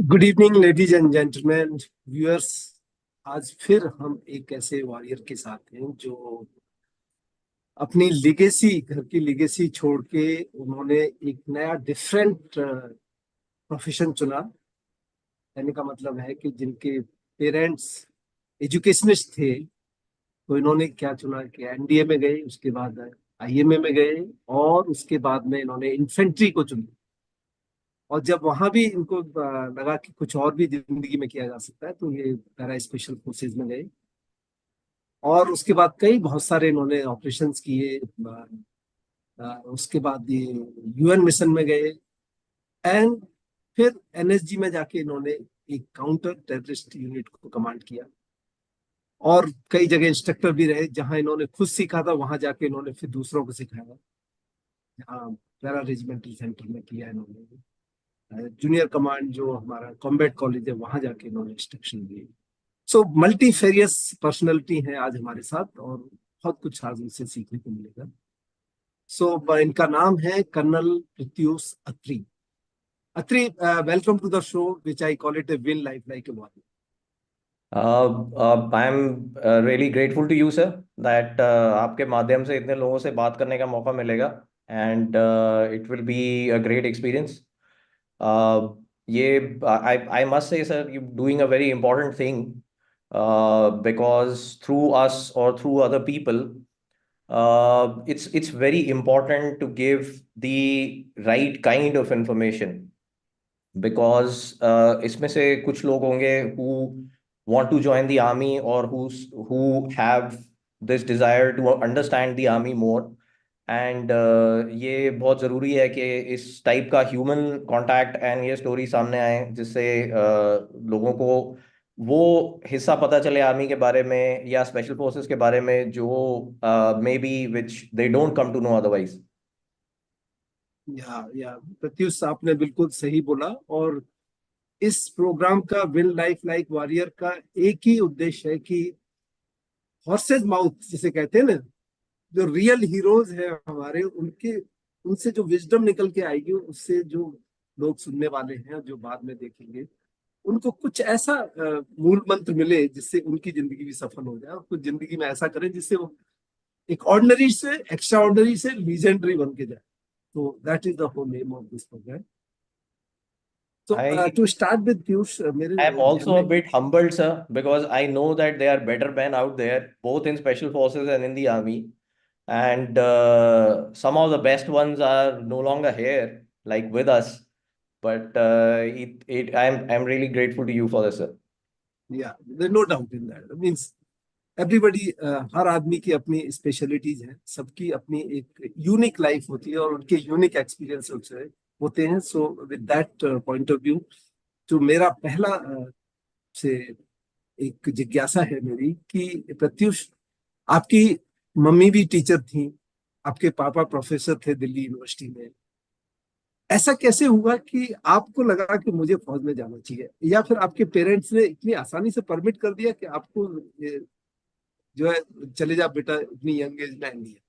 Good evening ladies and gentleman viewers. आज फिर हम एक ऐसे वॉरियर के साथ हैं जो अपनी लिगेसी, घर की लिगेसी छोड़ के उन्होंने एक नया डिफरेंट प्रोफेशन चुना। कहने का मतलब है कि जिनके पेरेंट्स एजुकेशनिस्ट थे, तो इन्होंने क्या चुना कि एनडीए में गए, उसके बाद आईएमए में गए और उसके बाद में इन्होंने इन्फेंट्री को चुना। और जब वहां भी इनको लगा कि कुछ और भी जिंदगी में किया जा सकता है, तो ये पैरा स्पेशल फोर्सेज में गए। और उसके बाद कई बहुत सारे इन्होंने ऑपरेशंस किए। उसके बाद ये यूएन मिशन में गए एंड फिर एनएसजी में जाके इन्होंने एक काउंटर टेररिस्ट यूनिट को कमांड किया। और कई जगह इंस्ट्रक्टर भी रहे, जहां इन्होंने खुद सीखा था वहां जाके इन्होंने फिर दूसरों को सिखाया। जहाँ पैरा रेजिमेंटल सेंटर में किया इन्होंने। जूनियर कमांड जो हमारा कॉम्बैट कॉलेज है, वहां जाके इन्होंने इंस्ट्रक्शन दिए। सो मल्टीफेरियस पर्सनैलिटी है आज हमारे साथ, और बहुत कुछ आज उनसे सीखने को मिलेगा। इनका नाम है colonel Pratyush Atri. Atri, welcome to the show which I call it a win life like a warrior. I'm really grateful to you, sir, that आपके माध्यम से इतने लोगों से बात करने का मौका मिलेगा and it will be a great experience. ये I must say, sir, you're doing a very important thing because through us or through other people, it's very important to give the right kind of information because इसमें से कुछ लोग होंगे who want to join the army or who have this desire to understand the army more and ये बहुत ज़रूरी है कि इस टाइप का ह्यूमन कांटेक्ट एंड ये स्टोरी सामने आए जिससे लोगों को वो हिस्सा पता चले आर्मी के बारे में या स्पेशल फोर्सेस के बारे में जो maybe which they don't come to know otherwise. या प्रत्युष, आपने बिल्कुल सही बोला। और इस प्रोग्राम का विन लाइफ लाइक वॉरियर का एक ही उद्देश्य है कि हॉर्सेज माउथ जिसे कहते हैं ना, जो रियल हीरोज हैं हमारे, उनके उनसे जो विजडम निकल के आएगी, उससे जो लोग सुनने वाले हैं जो बाद में देखेंगे, उनको कुछ ऐसा मूल मंत्र मिले जिससे उनकी जिंदगी भी सफल हो जाए, और कुछ जिंदगी में ऐसा करें जिससे वो एक ऑर्डिनरी से एक्स्ट्रा ऑर्डिनरी से लीजेंडरी बन के जाए। तो that is the whole name of this program. तो I to start with Piyush, मेरे I am ध्यान also a में। bit humbled, sir, because I know that there are better men out there, both in special forces and in the army. And some of the best ones are no longer here, like with us. But I'm really grateful to you for this, sir. या there no doubt in that means everybody, हर आदमी की अपनी specialities हैं, सबकी अपनी एक unique life होती है और उनके यूनिक एक्सपीरियंस होते हैं। So with that point of view, जो मेरा पहला से एक जिज्ञासा है मेरी कि प्रत्युष, आपकी मम्मी भी टीचर थी, आपके पापा प्रोफेसर थे दिल्ली यूनिवर्सिटी में। ऐसा कैसे हुआ कि आपको लगा कि मुझे फौज में जाना चाहिए, या फिर आपके पेरेंट्स ने इतनी आसानी से परमिट कर दिया कि आपको जो है चले जा बेटा, इतनी यंग एज में नहीं है?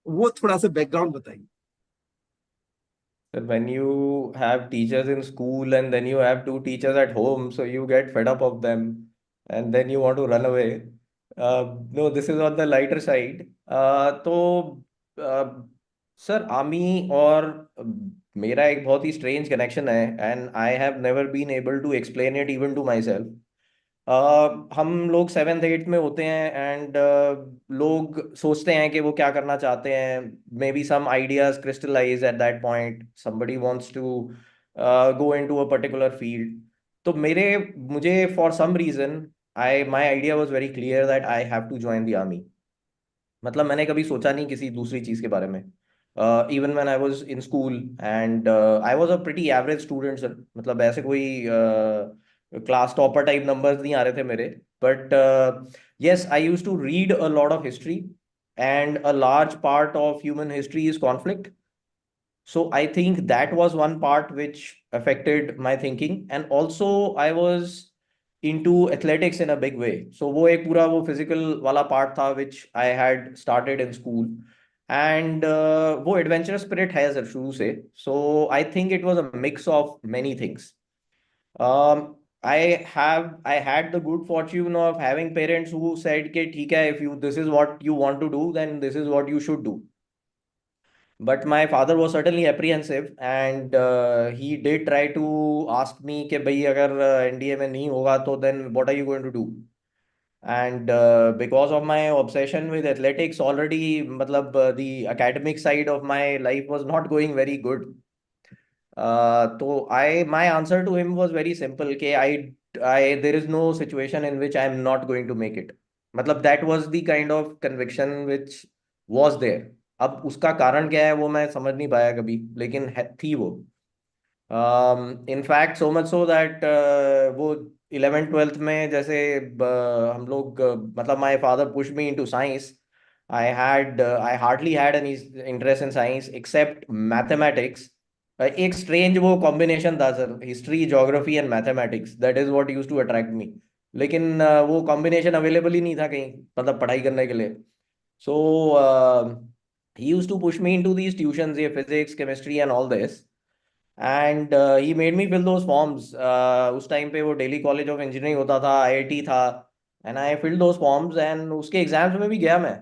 वो थोड़ा सा बैकग्राउंड बताइए। But when you have teachers in school and then you have two teachers at home, so you get fed up of them and then you want to run away. No, this is on the lighter side. तो sir army और मेरा एक बहुत ही strange connection है and I have never been able to explain it even to myself. हम लोग seventh eighth में होते हैं एंड लोग सोचते हैं कि वो क्या करना चाहते हैं। Maybe some ideas crystallise at that point, somebody wants to go into a particular field. तो मुझे for some reason I my idea was very clear that I have to join the army. मतलब मैंने कभी सोचा नहीं किसी दूसरी चीज के बारे में। Even when I was in school and I was a pretty average student sir, मतलब ऐसे कोई क्लास टॉपर टाइप नंबर्स नहीं आ रहे थे मेरे। But yes, I used to read a lot of history and a large part of human history is conflict. So I think that was one part which affected my thinking, and also I was into athletics in a big way. So वो एक पूरा वो physical वाला part था which I had started in school, and वो adventurous spirit है sir शुरू से. So I think it was a mix of many things. I had the good fortune of having parents who said कि ठीक है, if you this is what you want to do, then this is what you should do. But my father was certainly apprehensive, and he did try to ask me कि भाई अगर NDA में नहीं होगा तो then what are you going to do? And because of my obsession with athletics already, मतलब the academic side of my life was not going very good. So my answer to him was very simple. Okay, there is no situation in which I am not going to make it. मतलब that was the kind of conviction which was there. अब उसका कारण क्या है वो मैं समझ नहीं पाया कभी, लेकिन थी वो. In fact, so much so that वो 11th 12th में जैसे हम लोग मतलब my father pushed me into science. I hardly had any interest in science except mathematics. एक strange वो combination था sir, history, geography and mathematics. That is what used to attract me. लेकिन वो combination available ही नहीं था कहीं, मतलब पढ़ाई करने के लिए. So he used to push me into these tuitions, ये physics, chemistry and all this. And he made me fill those forms. उस टाइम पे वो दिल्ली कॉलेज ऑफ इंजीनियरिंग होता था, IIT था, and I filled those forms, and उसके exams में भी गया मैं.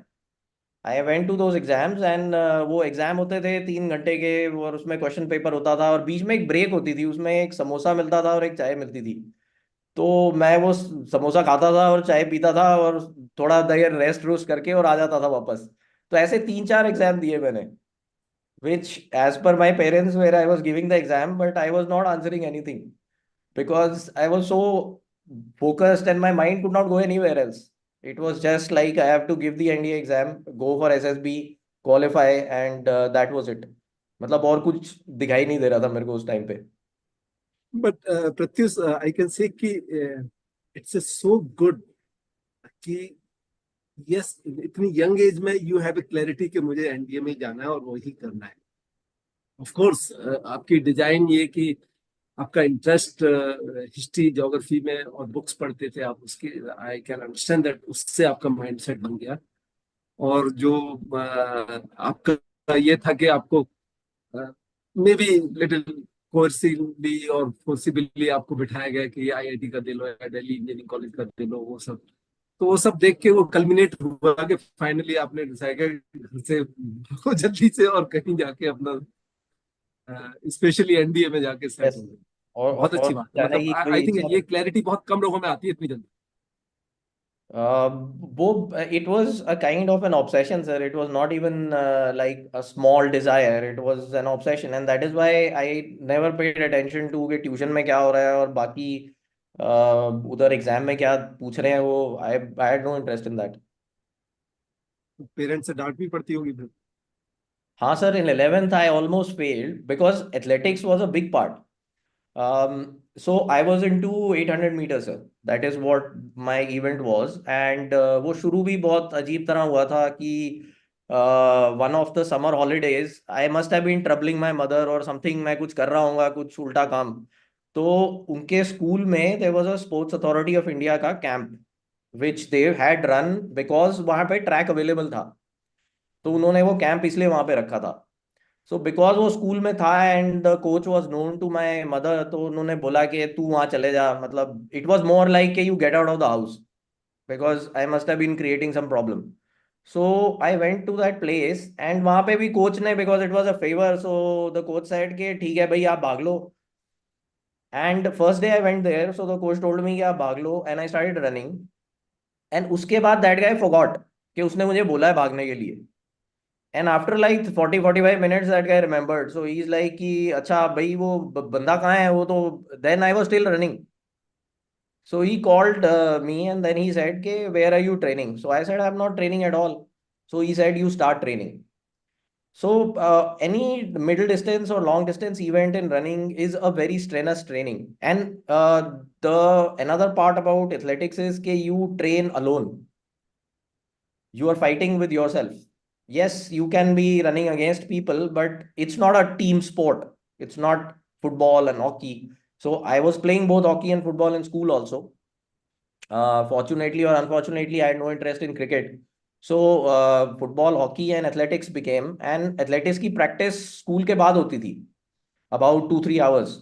I went to those exams, and वो एग्जाम होते थे 3 घंटे के, और उसमें क्वेश्चन पेपर होता था, और बीच में एक ब्रेक होती थी, उसमें एक समोसा मिलता था और एक चाय मिलती थी. तो मैं वो समोसा खाता था और चाय पीता था, और थोड़ा देर रेस्ट रूस्ट करके और आ जाता था वापस. तो ऐसे 3 4 एग्जाम दिए मैंने, which, as per my parents, where I was giving the exam, but I was not answering anything because I was so focused and my mind could not go anywhere else. It was just like I have to give the NDA exam, go for SSB, qualify, and that was it. मतलब और कुछ दिखाई नहीं दे रहा था मेरे को उस टाइम पे. But Pratyush, I can say कि it's so good कि yes, इतनी यंग एज में you have a clarity कि मुझे एनडीए में जाना है और वही करना है. ऑफ कोर्स आपकी डिजाइन ये कि आपका इंटरेस्ट हिस्ट्री ज्योग्राफी में और बुक्स पढ़ते थे आप, उसके आई कैन अंडरस्टैंड दैट, उससे आपका माइंडसेट बन गया. और जो आपका ये था कि आपको मे बी लिटिल कोर्सिवली और फोर्सिबली आपको बिठाया गया कि आईआईटी का दे लो या दिल्ली इंजीनियरिंग कॉलेज का दे लो, वो सब. तो वो सब देख के वो कल्मिनेट हुआ कि फाइनली आपने डिसाइड किया घर से भागो जल्दी से और कहीं जाके अपना स्पेशली एनडीए में जाके सेट Yes. हो गए. और बहुत अच्छी बात है. जाने मतलब की आई कोई थिंक इच्छा. ये क्लैरिटी बहुत कम लोगों में आती है इतनी जल्दी. वो it was a kind of an obsession, sir. It was not even like a small desire. It was an obsession, and that is why I never paid attention to कि ट्यूशन में क्या हो रहा है और बाकी उधर एग्जाम में क्या पूछ रहे हैं वो. I had no interest in that. Parents से डांट भी पड़ती होगी फिर. हाँ sir, in 11th I almost failed because athletics was a big part. So I was into 800 meters, sir. That is what my event was. And वो शुरू भी बहुत अजीब तरह हुआ था कि one of the summer holidays I must have been troubling my mother or something. मैं कुछ कर रहा हूँगा, कुछ उल्टा काम. तो उनके स्कूल में there was a sports authority of India का camp which they had run because वहाँ पे ट्रैक अवेलेबल था. तो उन्होंने वो कैंप इसलिए वहाँ पे रखा था. सो बिकॉज वो स्कूल में था and the coach was known to my mother, तो उन्होंने बोला कि तू वहां चले जा. मतलब it was more like you get out of the house because I must have been creating some problem. So I went to that place and वहां पे भी कोच ने, because it was a favour, so the coach said कि ठीक है भाई आप भाग लो. And first day I went there, so the coach told me कि आप भाग लो, and I started running. And उसके बाद दैट गाय फॉरगॉट कि उसने मुझे बोला है भागने के लिए. And after like 40 45 minutes that guy remembered. So he's like कि अच्छा भाई वो बंदा कहाँ है वो तो. Then I was still running. So he called me and then he said कि where are you training? So I said I'm not training at all. So he said you start training. So any middle distance or long distance event in running is a very strenuous training. And the another part about athletics is कि you train alone. You are fighting with yourself. Yes, you can be running against people, but it's not a team sport. It's not football and hockey. So I was playing both hockey and football in school also. Fortunately or unfortunately, I had no interest in cricket. So football, hockey and athletics became, and athletics की practice school के बाद होती थी, about 2 3 hours.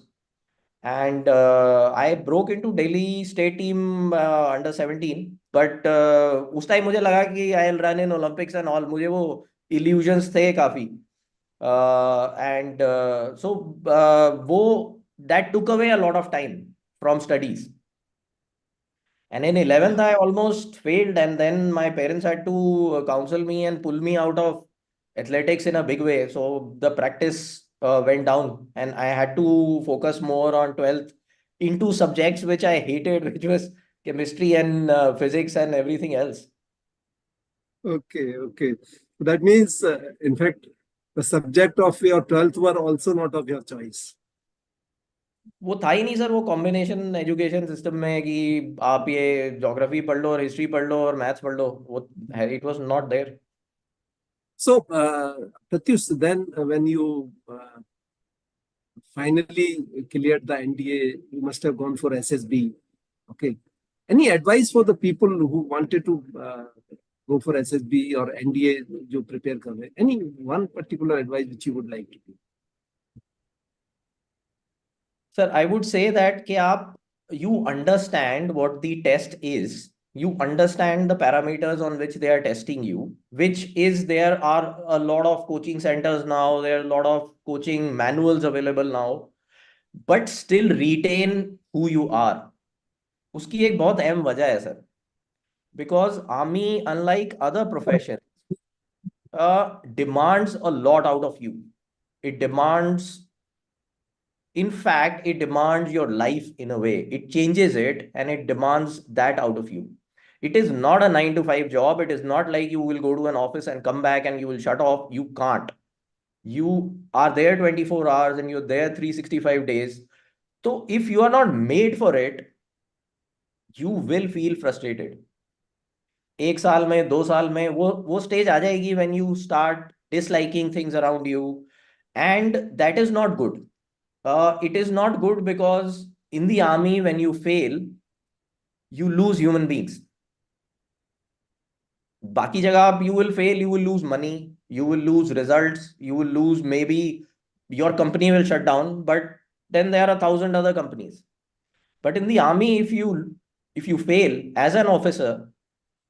And I broke into Delhi state team under 17. But उस time मुझे लगा कि I will run in Olympics and all, मुझे वो इल्यूजन्स थे काफी. And so वो that took away a lot of time from studies. And in 11th, Yeah. I almost failed, and then my parents had to counsel me and pull me out of athletics in a big way. So the practice went down, and I had to focus more on 12th into subjects which I hated, which was chemistry and physics and everything else. Okay, okay. That means, in fact, the subject of your 12th were also not of your choice. वो था ही नहीं sir, वो combination education system में कि आप ये geography पढ़ लो और हिस्ट्री पढ़ लो और मैथ्स पढ़ लो, वो it was not there. So, Pratyush, then when you finally cleared the NDA, you must have gone for SSB. Okay. Any advice for the people who wanted to go for SSB or NDA जो prepare कर रहे हैं? Any one particular advice which you would like to give? Sir, I would say that कि आप you understand what the test is. You understand the parameters on which they are testing you, which is there are a lot of coaching centers now, there are a lot of coaching manuals available now, but still retain who you are. उसकी एक बहुत अहम वजह है sir. Because army, unlike other professions, demands a lot out of you. It demands, in fact, it demands your life in a way. It changes it and it demands that out of you. It is not a 9 to 5 job. It is not like you will go to an office and come back and you will shut off. You can't. You are there 24 hours and you're there 365 days. So if you are not made for it, you will feel frustrated. एक साल में 2 साल में वो stage आ जाएगी when you start disliking things around you, and that is not good. It is not good because in the army, when you fail, you lose human beings. बाकी जगह आप you will fail, you will lose money, you will lose results, you will lose maybe your company will shut down, but then there are 1,000 other companies. But in the army, if you fail as an officer,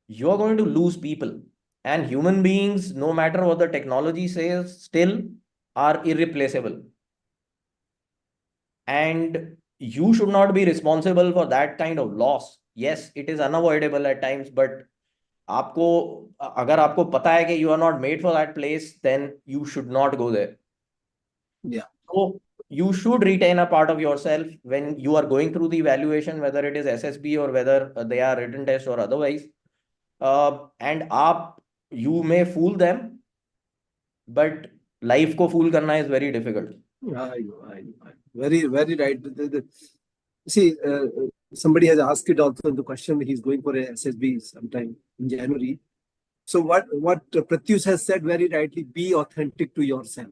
you're going to lose people, and human beings, no matter what the technology says, still are irreplaceable. And you should not be responsible for that kind of loss. Yes, it is unavoidable at times, but आपको अगर आपको पता है कि you are not made for that place, then you should not go there. Yeah. So you should retain a part of yourself when you are going through the evaluation, whether it is SSB or whether they are written test or otherwise. And आप, you may fool them, but life को fool करना is very difficult. Very, very right. See, somebody has asked it also in the question. He's going for a SSB sometime in January. So what Pratyush has said very rightly, be authentic to yourself.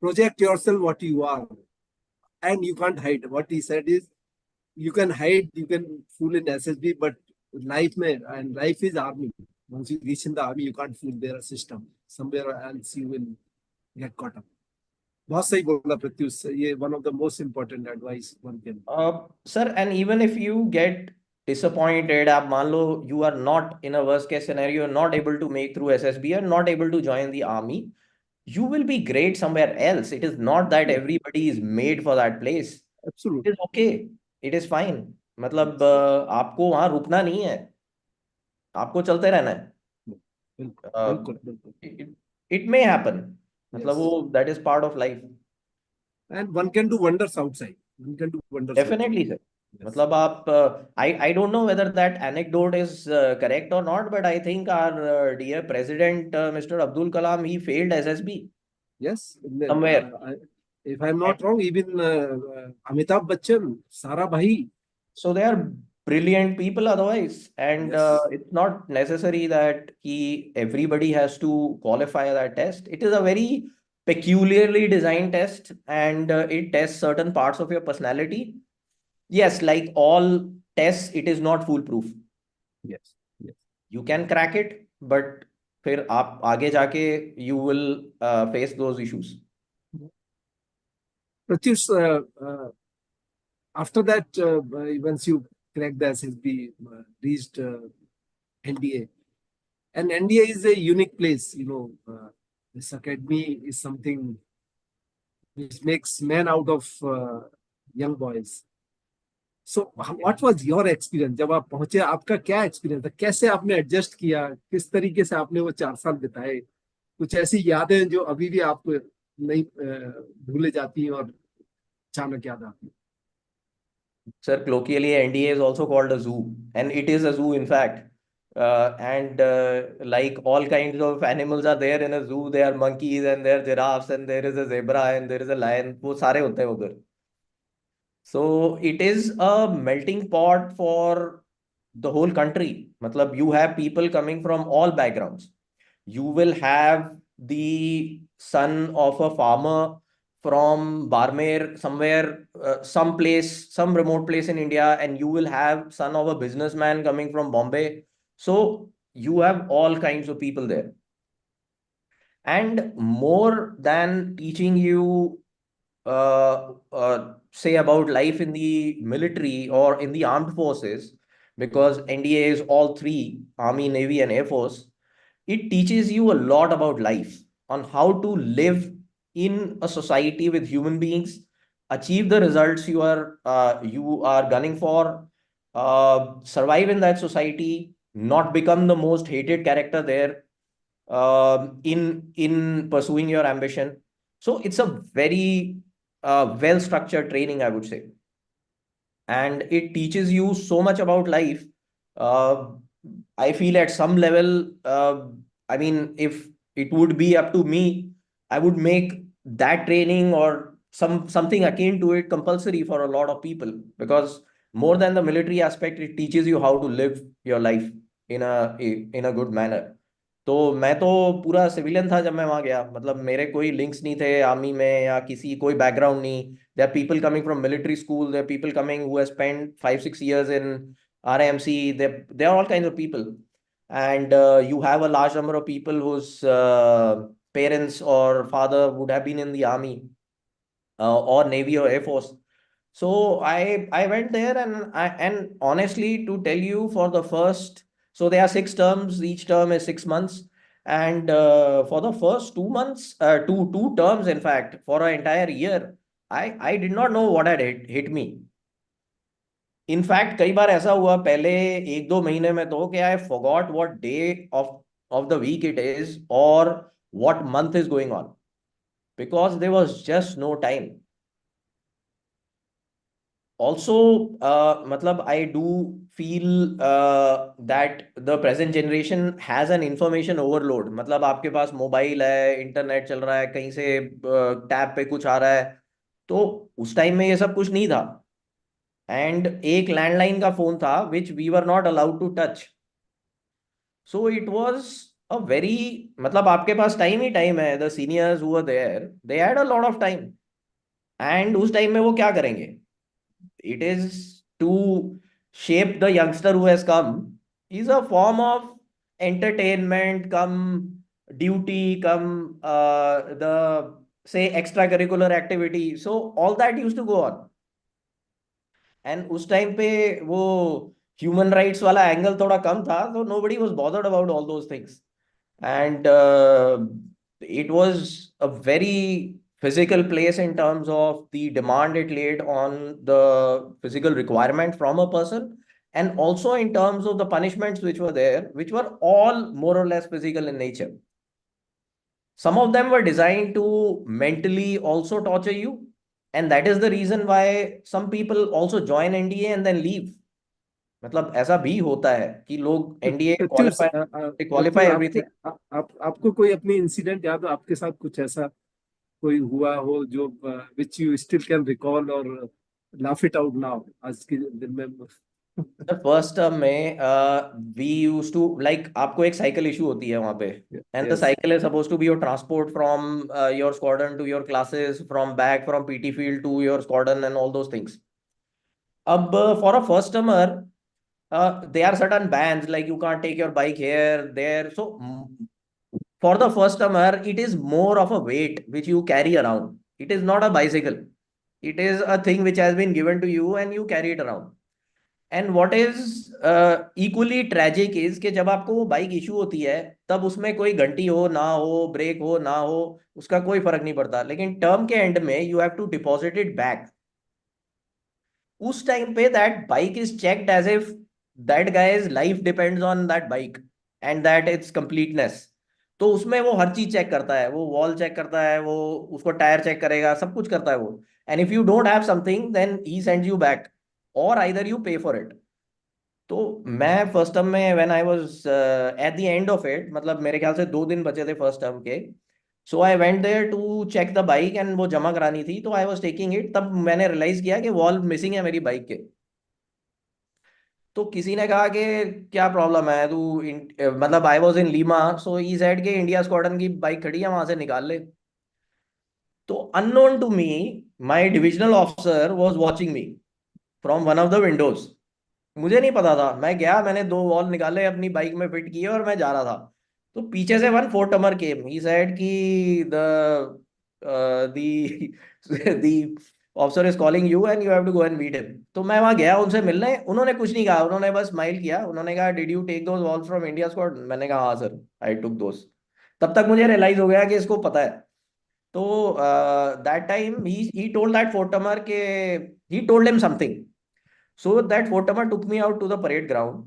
Project yourself what you are. And you can't hide. What he said is, you can hide, you can fool in SSB, but life is army. Once you reach in the army, you can't fool their system. Somewhere else you will get caught up. बहुत सही बोला प्रत्युष, ये one of the most important advice one can. Sir, and even if you get disappointed, आप मान लो you are not in a worst case scenario, you're not able to make through SSB or not able to join the army, you will be great somewhere else. It is not that everybody is made for that place. Absolutely. It is okay. It is fine. मतलब आपको वहां रुकना नहीं है, आपको चलते रहना है. बिल्कुल बिल्कुल. It may happen. मतलब वो that is part of life. And one can do wonders outside. One can do wonders. Definitely, sir. मतलब आप I don't know whether that anecdote is correct or not, but I think our dear President Mr. Abdul Kalam, he failed SSB. Yes. Somewhere. If I'm not wrong, even Amitabh Bachchan, Sara Bhai. So they are brilliant people otherwise, and Yes. it's not necessary that everybody has to qualify that test. It is a very peculiarly designed test, and it tests certain parts of your personality. Yes, like all tests, it is not foolproof. Yes. Yes. You can crack it, but फिर आप आगे जाके you will face those issues. Pratyush, after that, once you cracked the SSB, reached NDA, and NDA is a unique place. This academy is something which makes men out of young boys. So, what was your experience जब आप पहुंचे? आपका क्या experience था? कैसे आपने adjust किया? किस तरीके से आपने वो 4 साल बिताए? कुछ ऐसी यादें जो अभी भी आपको नहीं भूले जाती हैं और अचानक याद आती हैं? Sir, colloquially, NDA is also called a zoo, and it is a zoo, in fact. And like all kinds of animals are there in a zoo. There are monkeys and there are giraffes and there is a zebra and there is a lion. वो सारे होते हैं उधर. So it is a melting pot for the whole country. मतलब you have people coming from all backgrounds. You will have the son of a farmer from Barmer, somewhere, some place, some remote place in India, and you will have son of a businessman coming from Bombay. So you have all kinds of people there. And more than teaching you, say about life in the military or in the armed forces, because NDA is all three, Army, Navy, and Air Force. It teaches you a lot about life, on how to live in a society with human beings, achieve the results you are gunning for, survive in that society, not become the most hated character there, in pursuing your ambition. So it's a very well structured training, I would say, and it teaches you so much about life. uh, I feel at some level, I mean, if it would be up to me, I would make that training or something akin to it compulsory for a lot of people, because more than the military aspect, it teaches you how to live your life in a good manner. तो मैं तो पूरा civilian था जब मैं वहां गया, मतलब मेरे कोई लिंक्स नहीं थे आर्मी में या किसी कोई बैकग्राउंड नहीं. There are people coming from military school, there are people coming who have spent 5-6 years in RMC. There are all kinds of people, and you have a large number of people whose parents or father would have been in the army, or Navy or Air Force. So I went there, and honestly, to tell you, for the first, so there are 6 terms. Each term is 6 months, and for the first 2 months, two terms, in fact, for an entire year, I did not know what had hit me. In fact कई बार ऐसा हुआ पहले 1-2 महीने में तो कि I forgot what day of the week it is, और what month is going on, because there was just no time. Also, matlab, I do feel that the present generation has an information overload. मतलब आपके पास mobile है, internet चल रहा है, कहीं से tab पे कुछ आ रहा है. तो उस टाइम में ये सब कुछ नहीं था, एंड एक लैंडलाइन का फोन था which we were not allowed to touch. So it was a very, मतलब आपके पास टाइम ही टाइम है. The seniors who were there, they had a lot of time, and उस टाइम में वो क्या करेंगे? It is to shape the youngster who has come, is a form of entertainment come duty come, the, say, extracurricular activity. So all that used to go on, and उस time पे वो human rights वाला angle थोड़ा कम था, तो nobody was bothered about all those things. And it was a very physical place in terms of the demand it laid on the physical requirement from a person, and also in terms of the punishments which were there, which were all more or less physical in nature. Some of them were designed to mentally also torture you, and that is the reason why some people also join NDA and then leave. मतलब ऐसा भी होता है कि लोग NDA Pratyush, qualify Pratyush, everything. आपको कोई अपनी इंसिडेंट याद हो? आपके साथ कुछ ऐसा कोई हुआ हो जो which you still can recall और लाफ इट आउट नाउ आज के दिन में? फर्स्ट टर्म में वी यूज टू, लाइक, आपको एक साइकिल इशू होती है वहां पे, and the yes. Cycle is suppose to be your transport from your squadron to your classes, from back from PT field to your squadron and all those things. अब for a first termer, there are certain bans, like you can't take your bike here, there. So for the first timer, it is more of a weight which you carry around. It is not a bicycle. It is a thing which has been given to you and you carry it around. And what is equally tragic is कि जब आपको वो bike issue होती है, तब उसमें कोई घंटी हो ना हो, ब्रेक हो ना हो, उसका कोई फर्क नहीं पड़ता, लेकिन टर्म के एंड में you have to deposit it back. उस टाइम पे that bike is checked as if that guy's life depends on that bike and that its completeness. तो उसमें वो हर चीज चेक करता है, वो वॉल चेक करता है, वो उसको टायर चेक करेगा, सब कुछ करता है वो। And if you don't have something then he sends you back, और either you pay for it. तो मैं फर्स्ट टर्म में when I was at the end of it, मतलब मेरे ख्याल से 2 दिन बचे थे फर्स्ट टर्म के, so I went there to check the bike and वो जमा करानी थी, तो आई वाज टेकिंग इट, तब मैंने रियलाइज किया कि वॉल मिसिंग है मेरी बाइक के। तो किसी ने कहा कि क्या प्रॉब्लम है तू मतलब I was in Lima, so he said कि इंडिया स्क्वाड्रन की बाइक खड़ी है वहां से निकाल ले। तो unknown to me my divisional officer was watching me from one of the windows. मुझे नहीं पता था, मैं गया, मैंने 2 वॉल निकाले, अपनी बाइक में फिट किए और मैं जा रहा था। तो पीछे से one fourth termer came, he said कि the the officer is calling you and you have to go and meet him. तो मैं वहां गया उनसे मिलने, उन्होंने कुछ नहीं कहा, उन्होंने बस स्माइल किया, उन्होंने कहा did you take those walls from India squad, मैंने कहा हाँ सर आई टुक दोस। तब तक मुझे रियलाइज हो गया कि इसको पता है। तो that time he told that fourth termer के, he told him something. So that Fortamer took me out to the parade ground,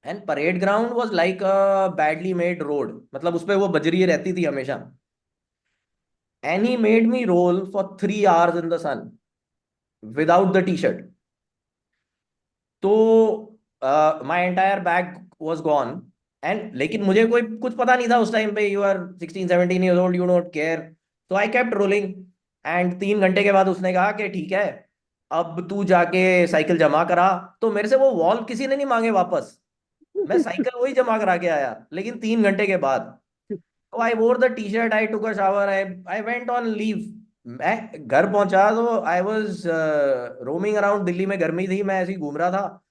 and parade ground was like a badly made road, मतलब उसपे वो बजरी रहती थी हमेशा। And he made me roll for 3 hours in the sun without the t-shirt. तो my entire bag was gone, and लेकिन मुझे कोई कुछ पता नहीं था उस टाइम पे, you are 16-17 year old, you don't care. तो आई केप्ट रोलिंग, एंड 3 घंटे के बाद उसने कहा कि ठीक है अब तू जाके साइकिल जमा करा। तो मेरे से वो वॉल किसी ने नहीं मांगे वापस, मैं साइकिल वही जमा करा के आया, लेकिन 3 घंटे के बाद। तो I wore the T shirt, I took a shower, I I went on leave. मैं घर पहुंचा तो I was roaming around, Delhi में गर्मी थी, मैं ऐसे ही घूम रहा था।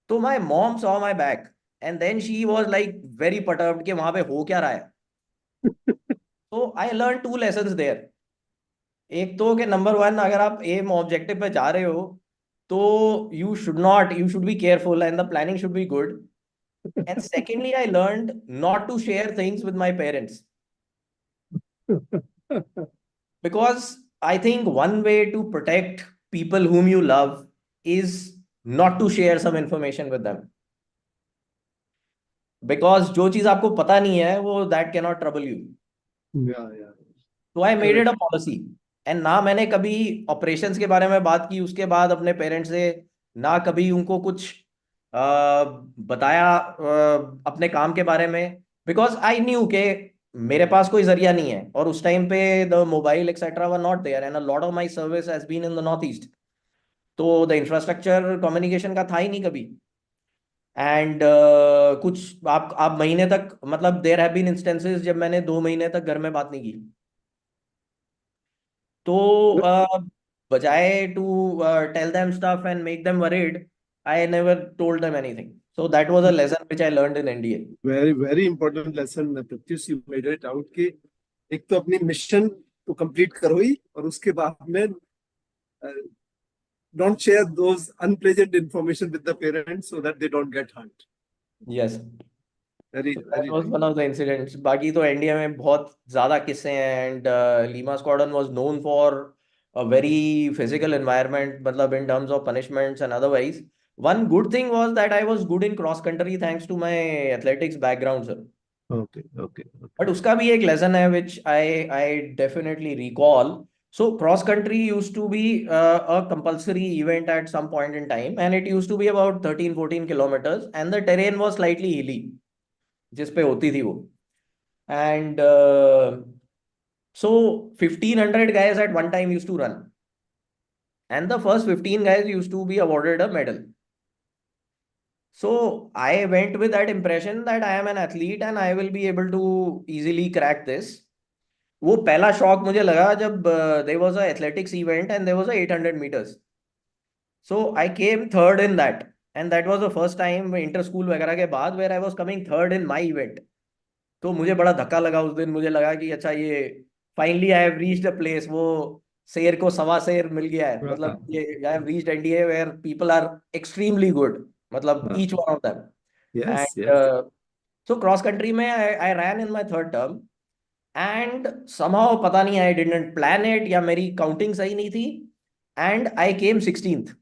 तो my mom saw my back and then she was like very perturbed कि वहां पे हो क्या रहा है। तो आई लर्न 2 लेसन्स देयर। एक तो कि नंबर वन, अगर आप एम ऑब्जेक्टिव पे जा रहे हो तो you should be careful and the planning should be good. And secondly I learn not to share things with my parents, because I think one way to protect people whom you love is not to share some information with them, because जो चीज आपको पता नहीं है वो that cannot trouble you. Yeah, तो I made it correct. A policy. And ना मैंने कभी ऑपरेशंस के बारे में बात की उसके बाद अपने पेरेंट्स से, ना कभी उनको कुछ बताया अपने काम के बारे में, बिकॉज आई न्यू के मेरे पास कोई जरिया नहीं है, और उस टाइम पे the mobile etcetera were not there and a lot of my service has been in the north East. तो द इंफ्रास्ट्रक्चर कम्युनिकेशन का था ही नहीं कभी। एंड कुछ आप महीने तक, मतलब देयर हैव बीन इंस्टेंसेस जब मैंने 2 महीने तक घर में बात नहीं की। तो बजाय to tell them stuff and make them worried, I never told them anything. So that was a lesson which I learned in NDA. Very very important lesson Pratyush, you made it out कि एक तो अपनी mission तो complete करो ही, और उसके बाद में don't share those unpleasant information with the parents so that they don't get hurt. Yes, Very तो that very was right. One of the incidents. बाकी तो एनडीए में बहुत ज्यादा किस्से हैं, and Lima squadron was known for a very physical environment, मतलब in terms of punishments and otherwise. One good thing was that I was good in cross country thanks to my athletics background sir. Okay. But उसका भी एक lesson है which I I definitely recall. So cross country used to be a compulsory event at some point in time, and it used to be about 13-14 kilometers, and the terrain was slightly hilly जिस पे होती थी वो। And so 1,500 guys at one time used to run, and the first 15 guys used to be awarded a medal. So I went with that impression that I am an athlete and I will be able to easily crack this. वो पहला shock मुझे लगा जब there was a athletics event and there was a 800 meters. So I came third in that, and that was the first time inter school वगैरह के बाद where I was coming third in my event. तो मुझे बड़ा धक्का लगा उस दिन, मुझे लगा कि अच्छा ये finally I have reached a place, वो शेर को सवा शेर मिल गया है, हाँ, मतलब ये I have reached NDA where people are extremely good, मतलब हाँ, each one of them. Yes, yes. And so cross country में I ran in my third term, and somehow पता नहीं आई डिडंट प्लान इट या मेरी counting सही नहीं थी, and I came 16th.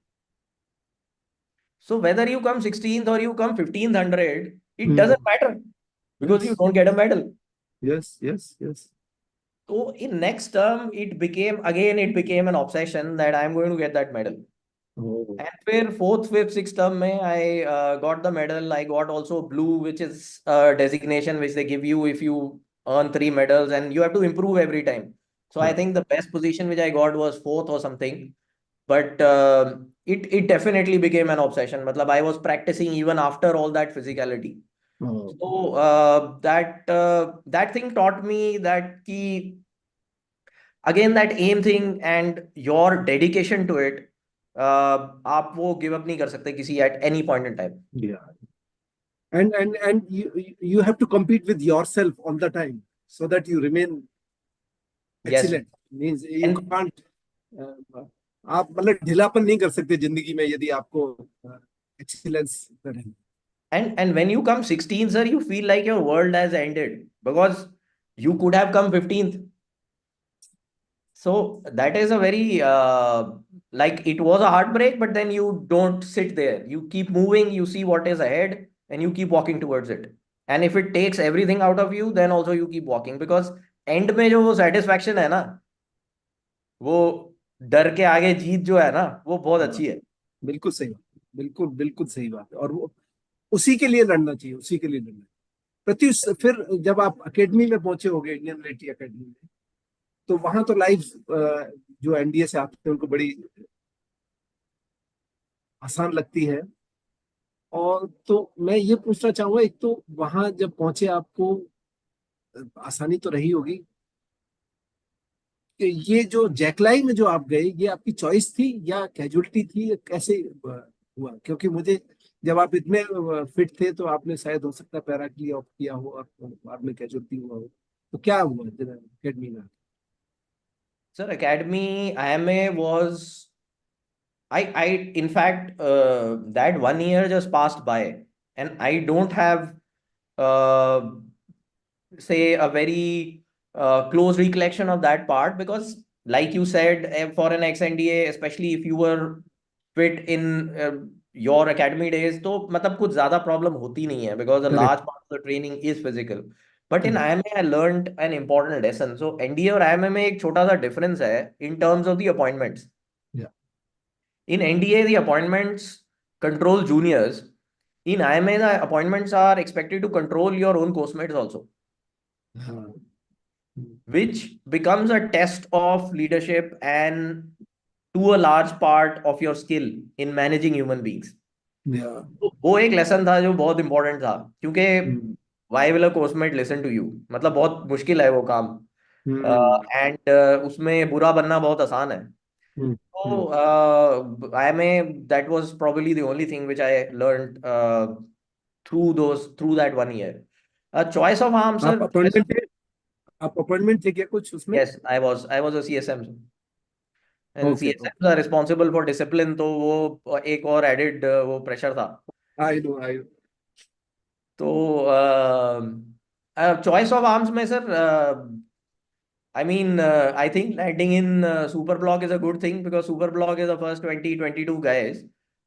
So whether you come 16th or you come 1500, it doesn't matter because you yes, don't get a medal. Yes, yes, yes. So in next term, it became an obsession that I'm going to get that medal. Oh, And फिर fourth, fifth, sixth term में I got the medal. I got also blue, which is a designation which they give you if you earn 3 medals, and you have to improve every time. So I हाँ, think the best position which I got was fourth or something. But it definitely became an obsession. मतलब I was practicing even after all that physicality. oh, So that thing taught me that ki, again, that aim thing and your dedication to it, आप वो give up नहीं कर सकते किसी at any point in time. yeah. And you have to compete with yourself all the time so that you remain Yes. excellent. Means you And can't, आप मतलब ढीलापन नहीं कर सकते जिंदगी में यदि आपको एक्सीलेंस करें। and when you come 16th, sir, you feel like your world has ended because you could have come 15th. So that is a very like it was a heartbreak, but then you don't sit there. You keep moving, you see what is ahead, and you keep walking towards it. And if it takes everything out of you, then also you keep walking because end में जो वो satisfaction है ना, वो डर के आगे जीत जो है ना, वो बहुत हाँ, अच्छी है। बिल्कुल सही बात, बिल्कुल बिल्कुल सही बात है। और वो उसी के लिए लड़ना चाहिए, उसी के लिए लड़ना। प्रत्युष, फिर जब आप एकेडमी में पहुंचे होगे, इंडियन मिलिट्री एकेडमी में, तो वहां तो लाइफ जो एनडीए से आते हैं उनको बड़ी आसान लगती है। और तो मैं ये पूछना चाहूंगा, एक तो वहां जब पहुंचे आपको आसानी तो रही होगी, कि ये जो जैकलाई में जो आप गए, ये आपकी चॉइस थी या कैजुअलिटी थी, या कैसे हुआ? क्योंकि मुझे, जब आप इतने फिट थे तो आपने शायद हो सकता है पैरा के लिए ऑप्ट किया हो और बाद में कैजुअलिटी हुआ हो। तो क्या हुआ एकेडमी में? Sir, academy IMA was I in fact that 1 year just passed by, and I don't have uh, say a very close recollection of that part because like you said, for an ex NDA, especially if you were fit in your academy days, तो मतलब कुछ ज्यादा problem होती नहीं है because a correct, large part of the training is physical. But in correct, IMA I learned an important lesson. So NDA और IMA में एक छोटा सा difference है in terms of the appointments. या, In NDA the appointments control juniors. In IMA the appointments are expected to control your own course mates also, हाँ, which becomes a test of leadership and to a large part of your skill in managing human beings. या, तो वो एक lesson था जो बहुत important था, क्योंकि hmm, why will a coursemate listen to you, मतलब बहुत मुश्किल है वो काम। हम्म, एंड उसमें बुरा बनना बहुत आसान है। हम्म, तो I mean that was probably the only thing which I learned through that 1 year। Choice of arm आप सर, अपॉइंटमेंट थे? आप अपॉइंटमेंट थे क्या कुछ उसमें? Yes I was a CSM, and okay, okay. CSM are responsible for discipline, तो वो एक और एडेड वो प्रेशर था। I know, I. तो चॉइस ऑफ आर्म्स में sir, I mean, I think landing in super block is a good thing because super block is the first 20-22 guys.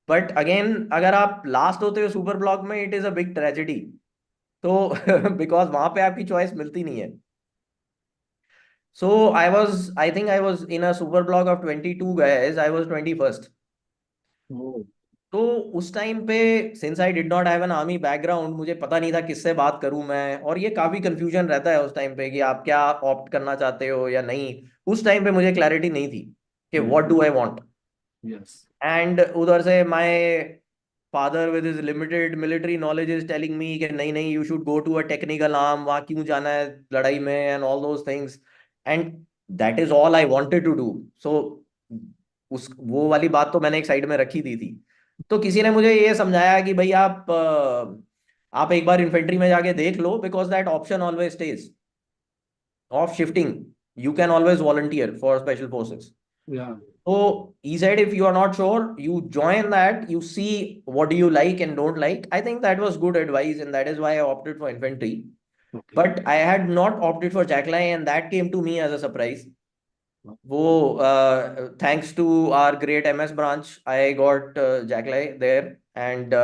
But again, अगर आप लास्ट होते हो super block में, it is a big tragedy. तो because वहां पे आपकी choice मिलती नहीं है। So I think I was in a super block of 22 guys, I was 21st। Oh, तो उस टाइम पे since I did not have an army background, मुझे पता नहीं था किससे बात करूं मैं, और ये काफी कंफ्यूजन रहता है उस टाइम पे कि आप क्या ऑप्ट करना चाहते हो या नहीं। उस टाइम पे मुझे क्लैरिटी नहीं थी कि what do I want. Yes, and उधर से my father with his limited military knowledge is telling me कि नहीं नहीं, you should go to a technical arm, वहां क्यों जाना है लड़ाई में, and all those things. And that is all I wanted to do. So उस वो वाली बात तो मैंने एक साइड में रखी दी थी। तो किसी ने मुझे ये समझाया कि भाई आप एक बार इन्फेंट्री में जाके देख लो, because that option always stage of shifting, you can always volunteer for special forces. Yeah. So he said, if you are not sure, you join that, you see what do you like and don't like. I think that was good advice, and that is why I opted for infantry. Okay. But I had not opted for Jackline, and that came to me as a surprise. वो thanks to our great MS branch, I got Jacklai there, and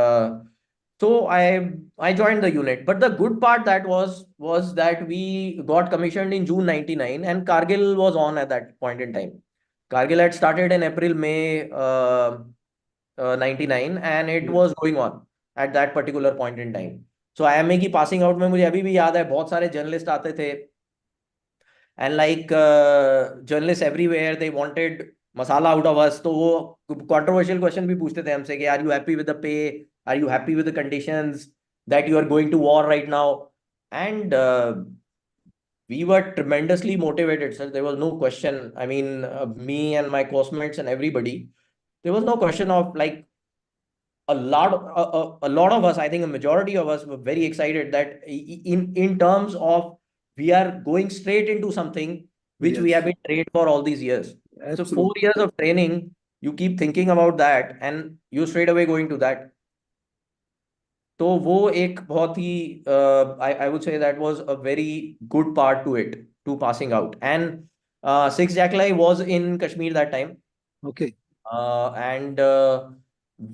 so I joined the unit. But the good part that was that we got commissioned in June 99, and Kargil was on at that point in time. Kargil had started in April May 99, and it Yeah. was going on at that particular point in time. So IMA की passing out में मुझे अभी भी याद है, बहुत सारे journalist आते थे, and like journalists everywhere, they wanted masala out of us. तो वो controversial question भी पूछते थे हमसे कि are you happy with the pay, are you happy with the conditions that you are going to war right now. And we were tremendously motivated, sir. There was no question. I mean, me and my classmates and everybody, there was no question of like, a lot of us, I think a majority of us were very excited that in terms of we are going straight into something which we have Yes. been trained for all these years. So 4 years Absolutely. of training, you keep thinking about that and you straight away going to that. तो वो एक बहुत ही I would say that was a very good part to it, to passing out. And 6 Jackli was in Kashmir that time. Okay. And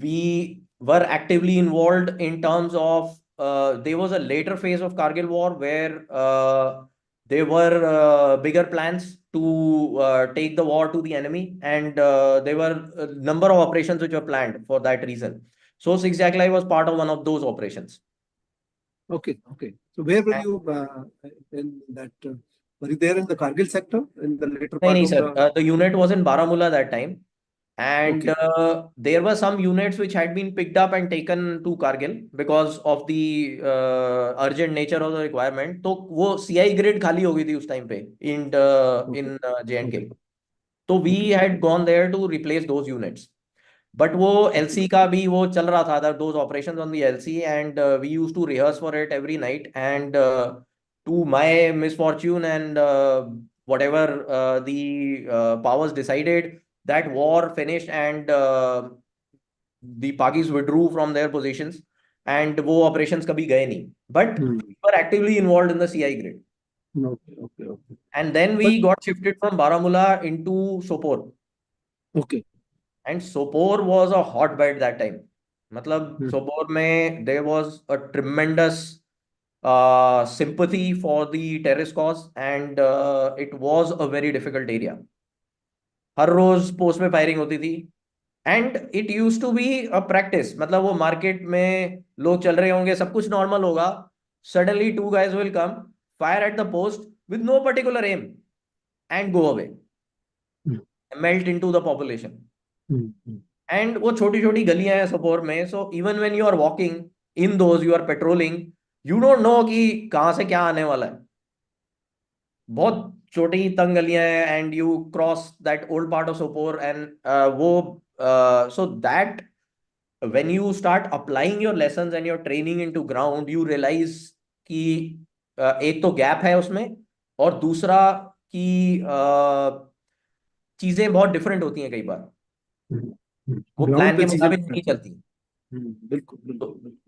we were actively involved in terms of there was a later phase of Kargil War where there were bigger plans to take the war to the enemy, and there were a number of operations which were planned for that reason. So 6 Jackli was part of one of those operations. Okay. Okay. So where were And, you in that? Were you there in the Kargil sector in the later nahi, part nahi, of sir. the? The unit was in Baramulla that time. And Okay. there were some units which had been picked up and taken to Kargil because of the urgent nature of the requirement. तो वो CI grade खाली हो गई थी उस time पे Okay. in J&K. Okay. तो we Okay. had gone there to replace those units. But वो Okay. LC का भी वो चल रहा था, those operations on the LC, and we used to rehearse for it every night. And to my misfortune and whatever the powers decided, that war finished, and the Pakis withdrew from their positions, and वो operations कभी गए नहीं. But Hmm. we were actively involved in the CI grid. Okay. Okay. Okay. And then But we got shifted from Baramulla into Sopore. okay. And Sopore was a hotbed that time. मतलब Hmm. Sopore में there was a tremendous sympathy for the terrorist cause, and it was a very difficult area. हर रोज post में firing होती थी, and it use to be a practice. मतलब वो market में लोग चल रहे होंगे, सब कुछ नॉर्मल होगा, suddenly two guys will come, fire at the post with no particular aim, and go away, Hmm. Melt into the population. Hmm. Hmm. And वो छोटी छोटी गलियां हैं सपोर में, so even when you are walking in those, you are patrolling, you don't know कि कहाँ से क्या आने वाला है. बहुत छोटी तंग गलियां हैं, and you cross that old part of Sopore, and वो so that when you start applying your lessons and your training into ground, you realize कि एक तो गैप है उसमें, और दूसरा कि चीजें बहुत डिफरेंट होती हैं कई बार, Hmm. Hmm. वो ग्राउंड प्लान पे के चीजें मुताबिक नहीं different हैं. चलती. बिल्कुल तो, बिल्कुल बिल्कुल.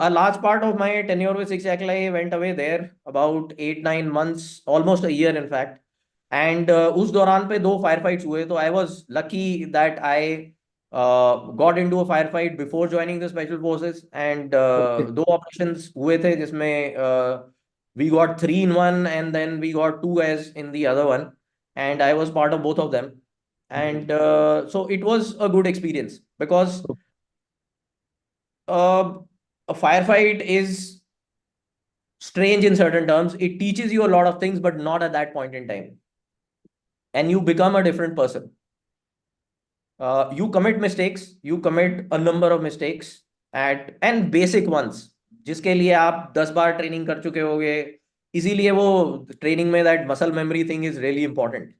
a large part of my tenure with Six Jackli went away there, about 8-9 months, almost a year in fact. And उस दौरान पे दो फायर फाइट्स हुए, तो I was lucky that I got into a firefight before joining the special forces, and Okay. दो operations हुए थे जिसमें we got 3 in one, and then we got 2 guys in the other one, and I was part of both of them. And so it was a good experience because uh, a firefight is strange in certain terms. It teaches you a lot of things, but not at that point in time. And you become a different person. You commit mistakes. You commit a number of mistakes at and basic ones, जिसके लिए आप 10 बार training कर चुके होगे. इसीलिए वो training में that muscle memory thing is really important,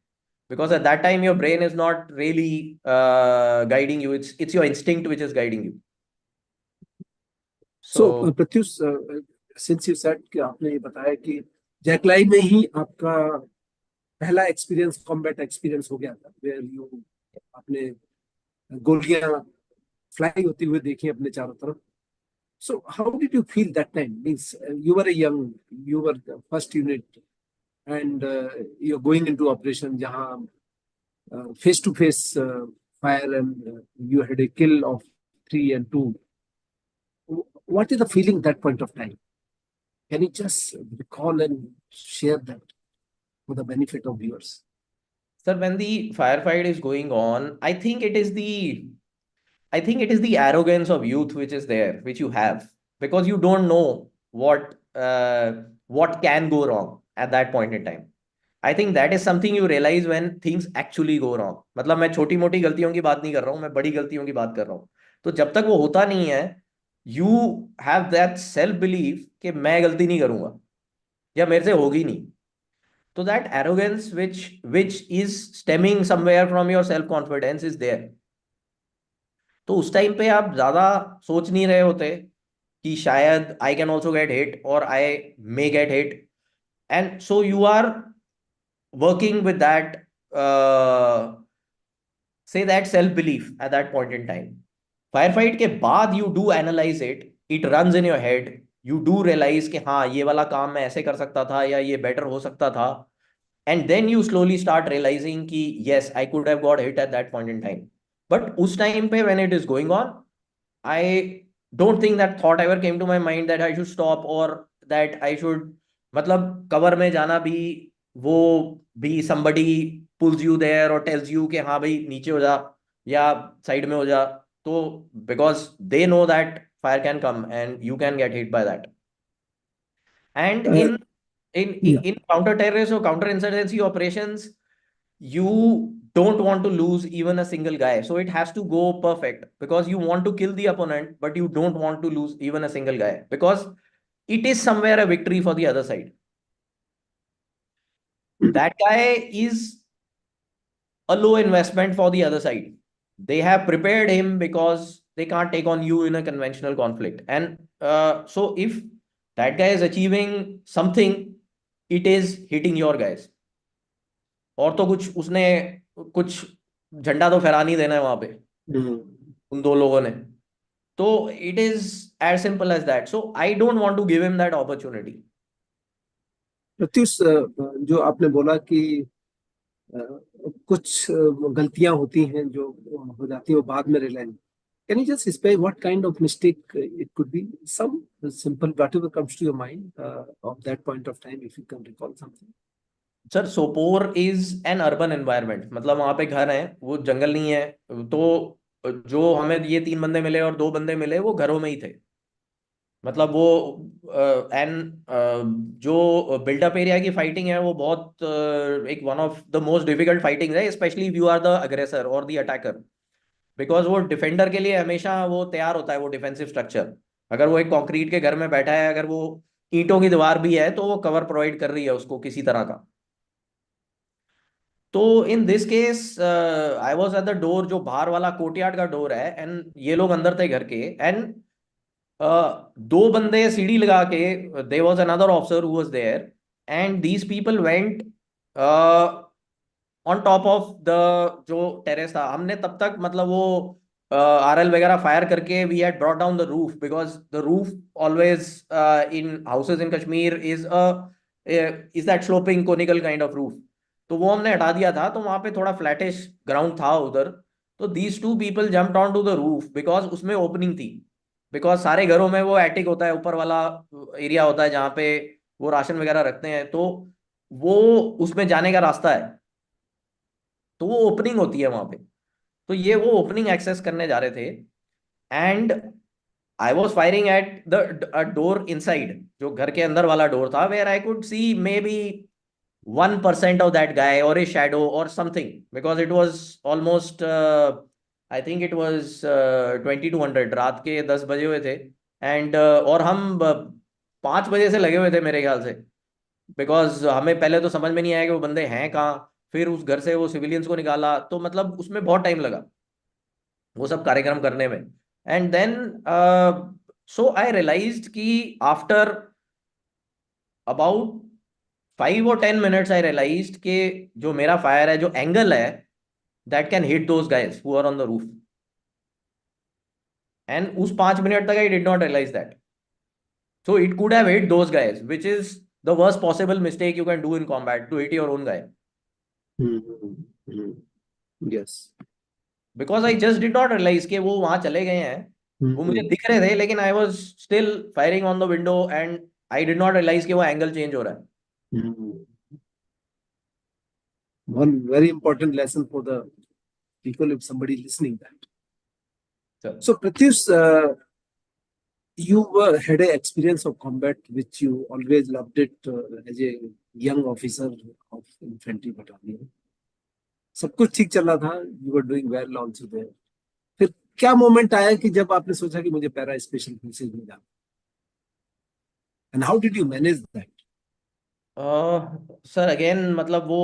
because at that time your brain is not really guiding you. It's your instinct which is guiding you. So So Pratyush, since you said कि आपने ये बताया कि जैकलाई में ही आपका पहला experience combat experience हो गया था, वेयर यू आपने गोलियां फ्लाई होती हुई देखी अपने चारों तरफ. So how did you feel that time? Means you were a young, you were the first unit, and you're going into operation jahan face to face fire, and you had a kill of 3 and 2. What is the feeling that point of time? Can you just recall and share that for the benefit of viewers? Sir, when the firefight is going on, I think it is the arrogance of youth which is there, which you have, because you don't know what can go wrong at that point in time. I think that is something you realize when things actually go wrong. मतलब मैं छोटी मोटी गलतियों की बात नहीं कर रहा हूँ, मैं बड़ी गलतियों की बात कर रहा हूँ. तो जब तक वो होता नहीं है, you have that self belief कि मैं गलती नहीं करूंगा या मेरे से होगी नहीं. तो that arrogance which is stemming somewhere from your self confidence is there. तो उस टाइम पे आप ज्यादा सोच नहीं रहे होते कि शायद I can also get hit और I may get hit, and so you are working with that say that self belief at that point in time. Firefight के बाद you do analyze it, it runs in your head, you do realize कि हाँ ये वाला काम मैं ऐसे कर सकता था या ये better हो सकता था, and then you slowly start realizing कि yes I could have got hit at that point in time. But उस time पे when it is going on, I don't think that thought ever came to my mind that I should stop or that I should, मतलब cover में जाना भी, वो भी somebody pulls you there or tells you कि हाँ भाई नीचे हो जा या साइड में हो जा. तो because they know that fire can come and you can get hit by that. And Uh, yeah. in counter terrorist or counter insurgency operations, you don't want to lose even a single guy, so it has to go perfect because you want to kill the opponent but you don't want to lose even a single guy because it is somewhere a victory for the other side. That guy is a low investment for the other side. They have prepared him because they can't take on you in a conventional conflict, and so if that guy is achieving something, it is hitting your guys. और तो कुछ उसने कुछ झंडा तो फहरा नहीं देना है वहां पे उन दो लोगों ने. तो it is as simple as that, so I don't want to give him that opportunity. Pratyush, जो आपने बोला कि अ, कुछ गलतियां होती हैं जो हो जाती है वो बाद में realise. Can you just specify what kind of mistake it could be? Some simple, whatever comes to your mind of that point of time, if you can recall something. Sir, Sopore is an urban environment, मतलब वहां पे घर है, वो जंगल नहीं है. तो जो हमें ये 3 बंदे मिले और 2 बंदे मिले वो घरों में ही थे. मतलब वो एन जो बिल्डअप एरिया की फाइटिंग है वो बहुत एक one of the most difficult fighting है, specially if you are the aggressor और द अटैकर. बिकॉज वो डिफेंडर के लिए हमेशा वो तैयार होता है, वो डिफेंसिव स्ट्रक्चर. अगर वो एक कंक्रीट के घर में बैठा है, अगर वो ईंटों की दीवार भी है तो वो कवर प्रोवाइड कर रही है उसको किसी तरह का. तो in this case I was at the door, जो बाहर वाला कोर्टयार्ड का डोर है, एंड ये लोग अंदर थे घर के, एंड 2 बंदे सीढ़ी लगा के, there was another officer who was there, and these people went on top of the जो टेरेस था. हमने तब तक मतलब वो आरएल वगैरह फायर करके we had brought down the roof, because the roof always in houses in Kashmir is that sloping conical kind of roof. तो वो हमने हटा दिया था, तो वहां पे थोड़ा फ्लैटिश ग्राउंड था उधर. तो these 2 people jumped on to the roof because उसमें ओपनिंग थी. बिकॉज सारे घरों में वो एटिक होता है, ऊपर वाला एरिया होता है जहाँ पे वो राशन वगैरह रखते हैं, तो वो उसमें जाने का रास्ता है, तो वो ओपनिंग होती है वहां पे. तो ये वो ओपनिंग एक्सेस करने जा रहे थे, and I was firing at the door inside, जो घर के अंदर वाला डोर था, where I could see maybe 1% of that guy or a shadow or something, because it was almost I think it was 2200, रात के 10 बजे हुए थे. एंड और हम 5 बजे से लगे हुए थे मेरे ख्याल से, बिकॉज हमें पहले तो समझ में नहीं आया कि वो बंदे हैं कहाँ. फिर उस घर से वो सिविलियंस को निकाला, तो मतलब उसमें बहुत टाइम लगा वो सब कार्यक्रम करने में. And then so I realised कि after about 5 or 10 minutes I realized कि जो मेरा फायर है, जो एंगल है, that can hit those guys who are on the roof. And उस 5 मिनट तक I did not realize that. So it could have hit those guys, which is the worst possible mistake you can do in combat, to hit your own guy. Yes. Because I just did not realize कि वो वहां चले गए हैं. वो मुझे दिख रहे थे, लेकिन I was still firing on the window and I did not realize कि वो एंगल चेंज हो रहा है. One very important lesson for the people, if somebody listening that. So Pratyush, you had an experience of combat which you always loved it as a young officer of infantry battalion. सब कुछ ठीक चल रहा था, you were doing well also there. फिर क्या moment आया कि जब आपने सोचा कि मुझे पैरा स्पेशल फोर्सेज में जाना, and how did you manage that? Sir again मतलब वो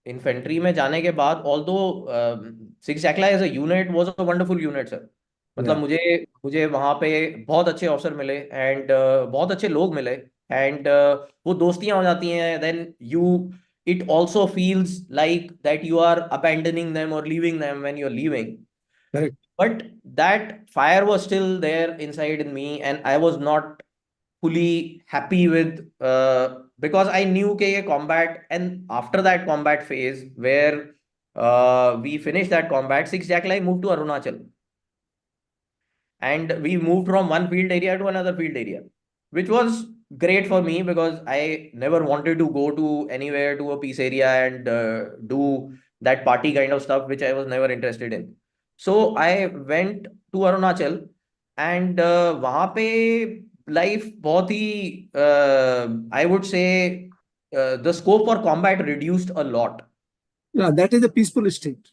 इन्फेंट्री में जाने के बाद, ऑल्दो सिक्स जैकला as a unit was a wonderful unit sir. मतलब मुझे मुझे वहाँ पे बहुत अच्छे अफसर मिले एंड बहुत अच्छे लोग मिले एंड वो दोस्तियां हो जाती हैं. Then you it also feels like that you are abandoning them और leaving them when you are leaving. Correct. But that fire was still there inside in me, and I was not fully happy with because I knew कि ये combat, and after that combat phase where we finished that combat, 6 Jackal moved to Arunachal, and we moved from one field area to another field area, which was great for me because I never wanted to go to anywhere to a peace area and do that party kind of stuff, which I was never interested in. So I went to Arunachal and वहाँ पे life बहुत ही I would say the scope for combat reduced a lot. Yeah, that is a peaceful state.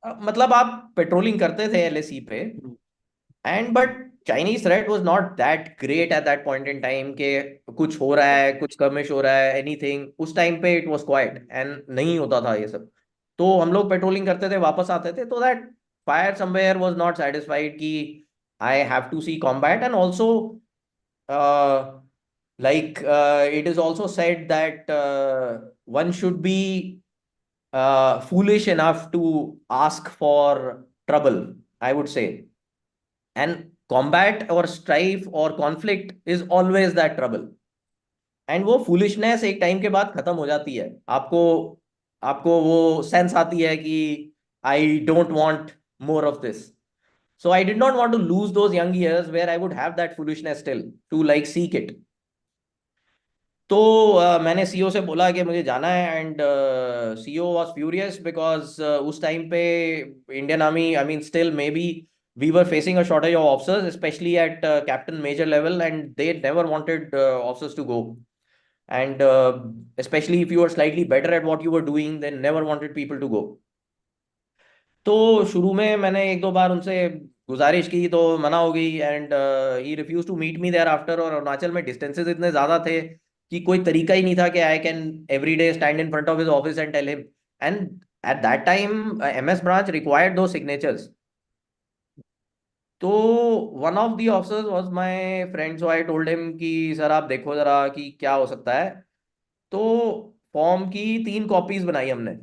मतलब आप patrolling करते थे LAC पे, and but Chinese threat was not that great at that point in time के कुछ हो रहा है, कुछ कमिश हो रहा है, एनीथिंग. उस टाइम पे इट वाज क्वाइट एंड नहीं होता था ये सब. तो हम लोग पेट्रोलिंग करते थे, वापस आते थे, तो that fire somewhere was not satisfied कि I have to see combat. And also like it is also said that one should be foolish enough to ask for trouble, I would say. And combat or strife or conflict is always that trouble. And वो foolishness एक time के बाद खत्म हो जाती है. आपको आपको वो सेंस आती है कि I don't want more of this. So I did not want to lose those young years where I would have that foolishness still to like seek it. तो मैंने सीईओ से बोला कि मुझे जाना है, and CEO was furious because उस time पे Indian army, I mean still may be we were facing a shortage of officers, especially at captain major level, and they never wanted officers to go. And especially if you were slightly better at what you were doing, they never wanted people to go. तो शुरू में मैंने एक दो बार उनसे गुजारिश की तो मना हो गई, and he refuse to meet me there after. और अरुणाचल में डिस्टेंसेस इतने ज्यादा थे कि कोई तरीका ही नहीं था कि I can every day stand in front of his office and tell him. And at that time MS branch required दो सिग्नेचर्स. तो one of the officers was my friend, so I told him कि sir आप देखो जरा कि क्या हो सकता है. तो फॉर्म की 3 कॉपीज बनाई हमने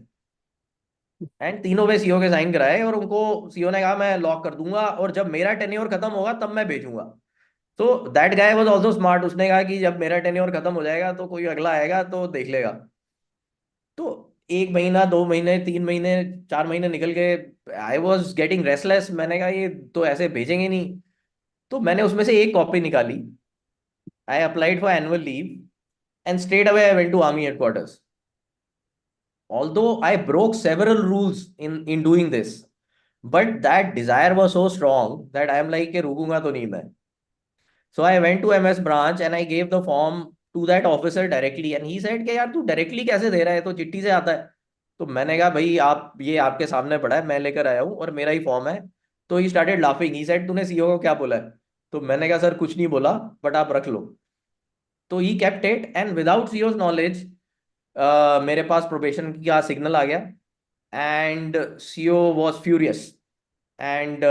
एंड तीनों पे सीओ के साइन कराए, और उनको सीओ ने कहा मैं लॉक कर दूंगा और जब मेरा टेन्योर खत्म होगा तब मैं भेजूंगा. तो that guy was also smart. उसने कहा कि जब मेरा टेन्योर खत्म हो जाएगा तो कोई अगला आएगा तो देख लेगा. तो 1 महीना, 2 महीने, 3 महीने, 4 महीने निकल गए. I was getting restless. मैंने कहा ये तो ऐसे भेजेंगे नहीं. तो मैंने उसमें से एक कॉपी निकाली. I applied for annual leave and straight away I went to army headquarters. Although I broke several rules in doing this, but that desire was so strong that I am like कि रुकूंगा तो नहीं मैं. So I went to MS branch and I gave the form to that officer directly, and he said कि यार तू directly कैसे दे रहा है, तो चिट्ठी से आता है. तो मैंने कहा भाई आप ये आपके सामने पड़ा है, मैं लेकर आया हूँ और मेरा ही फॉर्म है. तो he started laughing. He said तूने सीईओ को क्या बोला है. तो मैंने कहा सर कुछ नहीं बोला, बट आप रख लो. तो he kept it, and without CEO's knowledge मेरे पास प्रोबेशन का सिग्नल आ गया and CEO was furious. And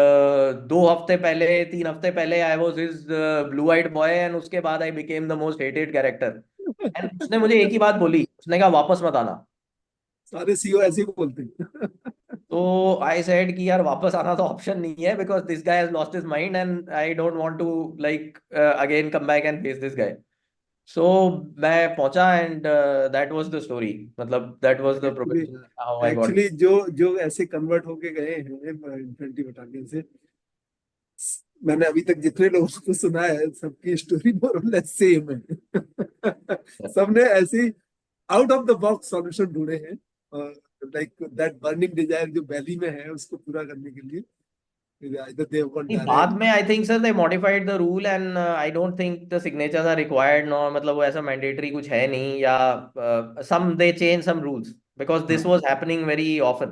2 हफ्ते पहले, 3 हफ्ते पहले I was his blue eyed boy, and उसके बाद I became the most hated character. And उसने मुझे एक ही बात बोली, उसने कहा वापस मत आना। सारे सीईओ ऐसे ही बोलते हैं। तो आई सेड कि यार वापस आना तो ऑप्शन नहीं है, because this guy has lost his mind and I don't want to like again come back and face this guy. So मैं पहुंचा and that was the story, मतलब that was the actually profession how I got. Actually जो जो ऐसे convert होके गए हैं infantry battalion से, मैंने अभी तक जितने लोगों को सुना है सबकी स्टोरी मोर और लेस सेम है। सबने ऐसे out of the box solution ढूंढे हैं, लाइक दैट बर्निंग डिजायर जो बैली में है उसको पूरा करने के लिए either they want नहीं, direct। बाद में I think sir they modified the rule and I don't think the signatures are required no, मतलब वो ऐसा मैंडेटरी कुछ है नहीं, या some they change some rules because this was happening very often.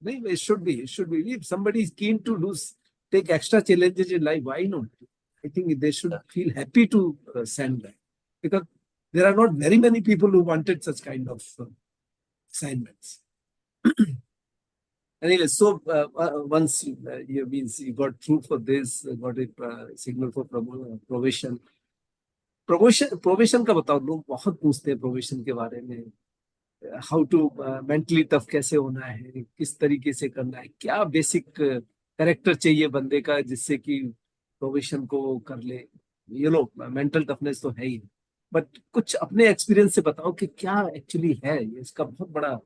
नहीं, it should be if somebody is keen to do take extra challenges in life, why not? I think they should feel happy to send that, because there are not very many people who wanted such kind of assignments. Anyway, so once you means you got through for this, got a signal for probation. Probation का बताओ, लोग बहुत पूछते हैं probation के बारे में। How to mentally tough कैसे होना है, किस तरीके से करना है, क्या बेसिक कैरेक्टर चाहिए बंदे का जिससे कि प्रोवेशन को कर ले। मेंटल टफनेस तो है ही, बट कुछ अपने एक्सपीरियंस से बताओ कि क्या एक्चुअली है ये, इसका बहुत बड़ा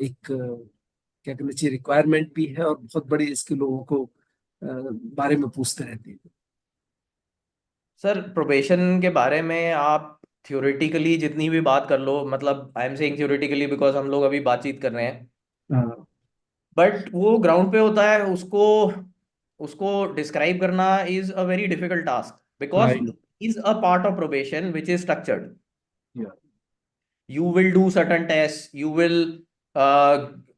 एक क्या कहना चाहिए रिक्वायरमेंट भी है, और बहुत बड़ी इसके लोगों को बारे में पूछते रहते हैं। सर प्रोबेशन के बारे में आप थ्योरेटिकली जितनी भी बात कर लो, मतलब I am saying theoretically because हम लोग अभी बातचीत कर रहे हैं, हाँ, बट वो ग्राउंड पे होता है, उसको उसको डिस्क्राइब करना is a very difficult task because I know. Is a part of probation which is structured. या You will do certain tests, you will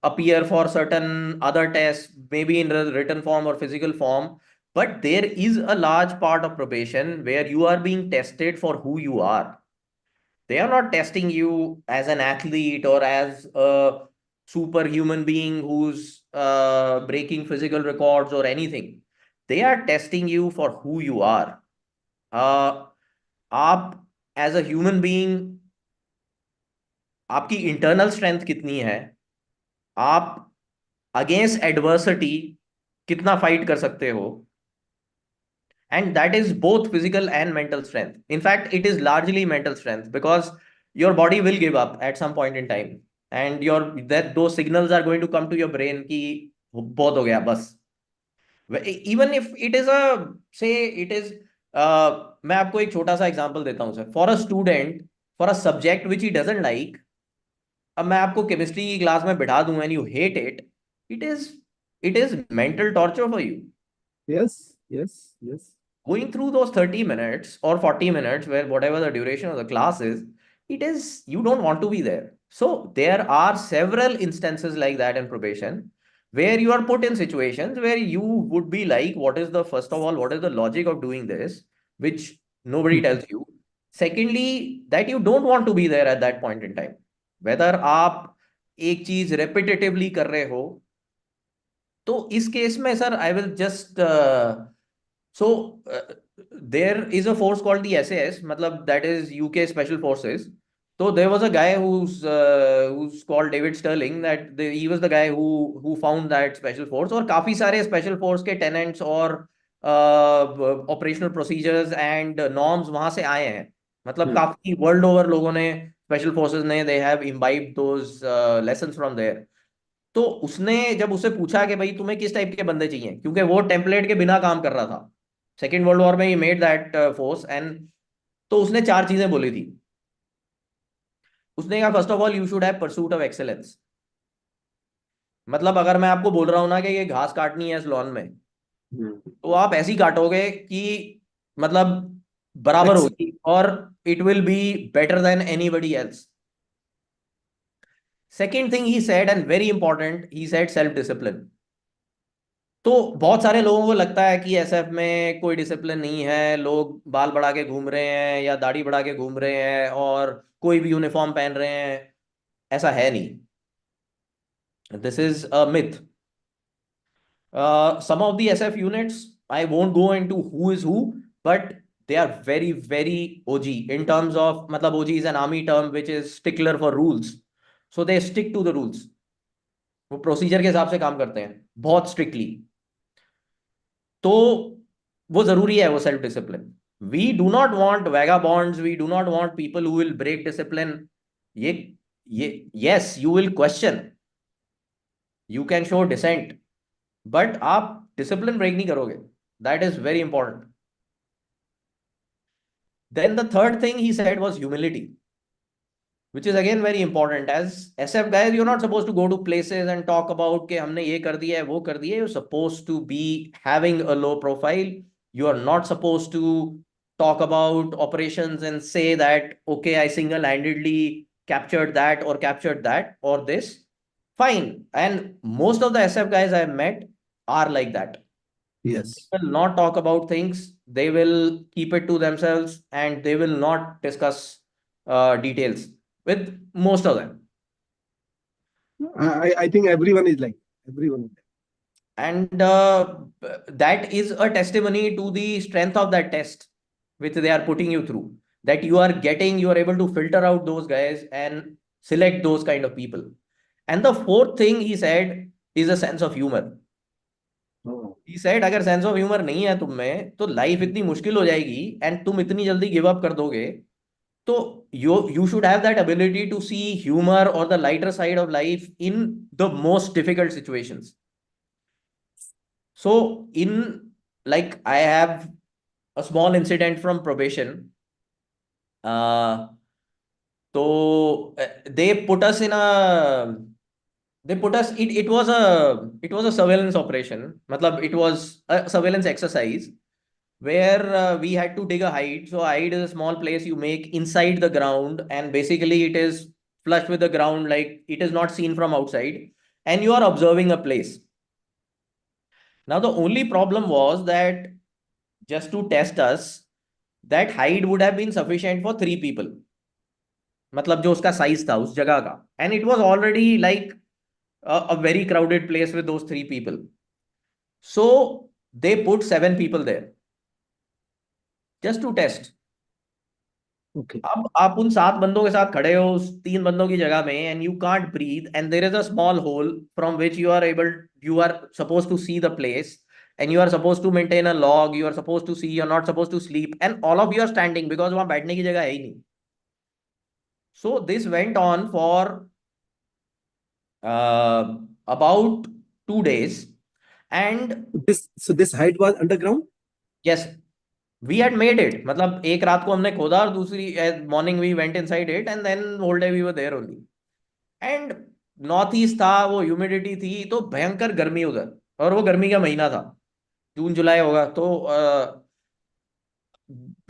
appear for certain other tests, maybe in written form or physical form, but there is a large part of probation where you are being tested for who you are. They are not testing you as an athlete or as a superhuman being who's breaking physical records or anything. They are testing you for who you are. uh, आप as a human being, आपकी internal strength कितनी है, आप against adversity कितना fight कर सकते हो, and that is both physical and mental strength. In fact it is largely mental strength because your body will give up at some point in time and your that those signals are going to come to your brain कि बहुत हो गया बस। Even if it is a say it is मैं आपको एक छोटा सा एग्जांपल देता हूं sir. For a student, for a subject which he doesn't like, अब मैं आपको केमिस्ट्री की क्लास में बिठा दूंगा and you hate it, it is it is mental torture for you. Yes, yes, yes. Going through those 30 minutes or 40 minutes, where whatever the duration of the class is, it is, you don't want to be there. So there are several instances like that in probation where you are put in situations where you would be like, what is the, first of all, what is the logic of doing this, which nobody tells you. Secondly, that you don't want to be there at that point in time. Whether आप एक चीज repetitively कर रहे हो, तो इस case में sir I will just there is a force called the SAS, matlab that is UK Special Forces. So there was a guy who's called David Sterling, that he was the guy who found that special force, और काफी सारे special force के tenets और operational procedures and norms वहां से आए हैं। मतलब काफी world over लोगों ने, special forces ने, they have imbibed those lessons from there. तो उसने जब उससे पूछा कि भाई तुम्हें किस टाइप के बंदे चाहिए, क्योंकि वो टेम्पलेट के बिना काम कर रहा था, सेकेंड वर्ल्ड वॉर में he made that force and, तो उसने चार चीजें बोली थी। उसने कहा first of all you should have pursuit of excellence. मतलब अगर मैं आपको बोल रहा हूं ना कि ये घास काटनी है इस लॉन में, तो आप ऐसी काटोगे कि मतलब बराबर होगी, और it will be better than anybody else. Second thing he said and very important, he said self discipline. तो बहुत सारे लोगों को लगता है कि एसएफ में कोई डिसिप्लिन नहीं है, लोग बाल बढ़ा के घूम रहे हैं या दाढ़ी बढ़ा के घूम रहे हैं और कोई भी यूनिफॉर्म पहन रहे हैं। ऐसा है नहीं, this is a myth. Some of the SF units, I won't go into who is who, but they are very, very OG in terms of, matlab OG is an army term which is stickler for rules. So they stick to the rules. वो procedure के हिसाब से काम करते हैं बहुत strictly. तो वो जरूरी है वो self discipline. We do not want vagabonds, we do not want people who will break discipline. ये ये yes, you will question, you can show dissent, but आप डिसिप्लिन ब्रेक नहीं करोगे. That is very important. Then the third thing he said was humility, which is again very important. As SF guys, you're not supposed to go to places and talk about कि हमने ये कर दिया है वो कर दिया है. You're supposed to be having a low profile. You are not supposed to talk about operations and say that, okay, I single-handedly captured that or captured that or this. Fine. And most of the SF guys I've met are like that. Yes. They will not talk about things. They will keep it to themselves and they will not discuss details with most of them. I think everyone is like everyone. And that is a testimony to the strength of that test which they are putting you through. That you are getting, you are able to filter out those guys and select those kind of people. And the fourth thing he said is a sense of humor. Oh. He said अगर sense of humour नहीं है तुम में तो life इतनी मुश्किल हो जाएगी एंड तुम इतनी जल्दी गिव अप कर दोगे. तो you should have that ability to see humor or the lighter side of life in the most difficult situations. So in, like, I have a small incident from probation. So they put us in a it was a surveillance operation. Matlab, it was a surveillance exercise where we had to dig a hide. So hide is a small place you make inside the ground, and basically it is flush with the ground, like it is not seen from outside, and you are observing a place. Now the only problem was that just to test us, that hide would have been sufficient for 3 people. मतलब जो उसका size था उस जगह का, and it was already like a very crowded place with those 3 people. So they put 7 people there just to test. Okay. अब आप उन 7 बंदों के साथ खड़े हो उस 3 बंदों की जगह में, and you can't breathe, and there is a small hole from which you are supposed to see the place, and you are supposed to maintain a log, you are supposed to see, you're not supposed to sleep, and all of you are standing because वहां बैठने की जगह है ही नहीं. So this went on for about 2 days, and this hide was underground. yes, we had made it. मतलब एक रात को हमने खोदा और दूसरी morning we went inside it, and then whole day we were there only. And north east था, वो ह्यूमिडिटी थी, तो भयंकर गर्मी उधर, और वो गर्मी का महीना था, जून जुलाई होगा. तो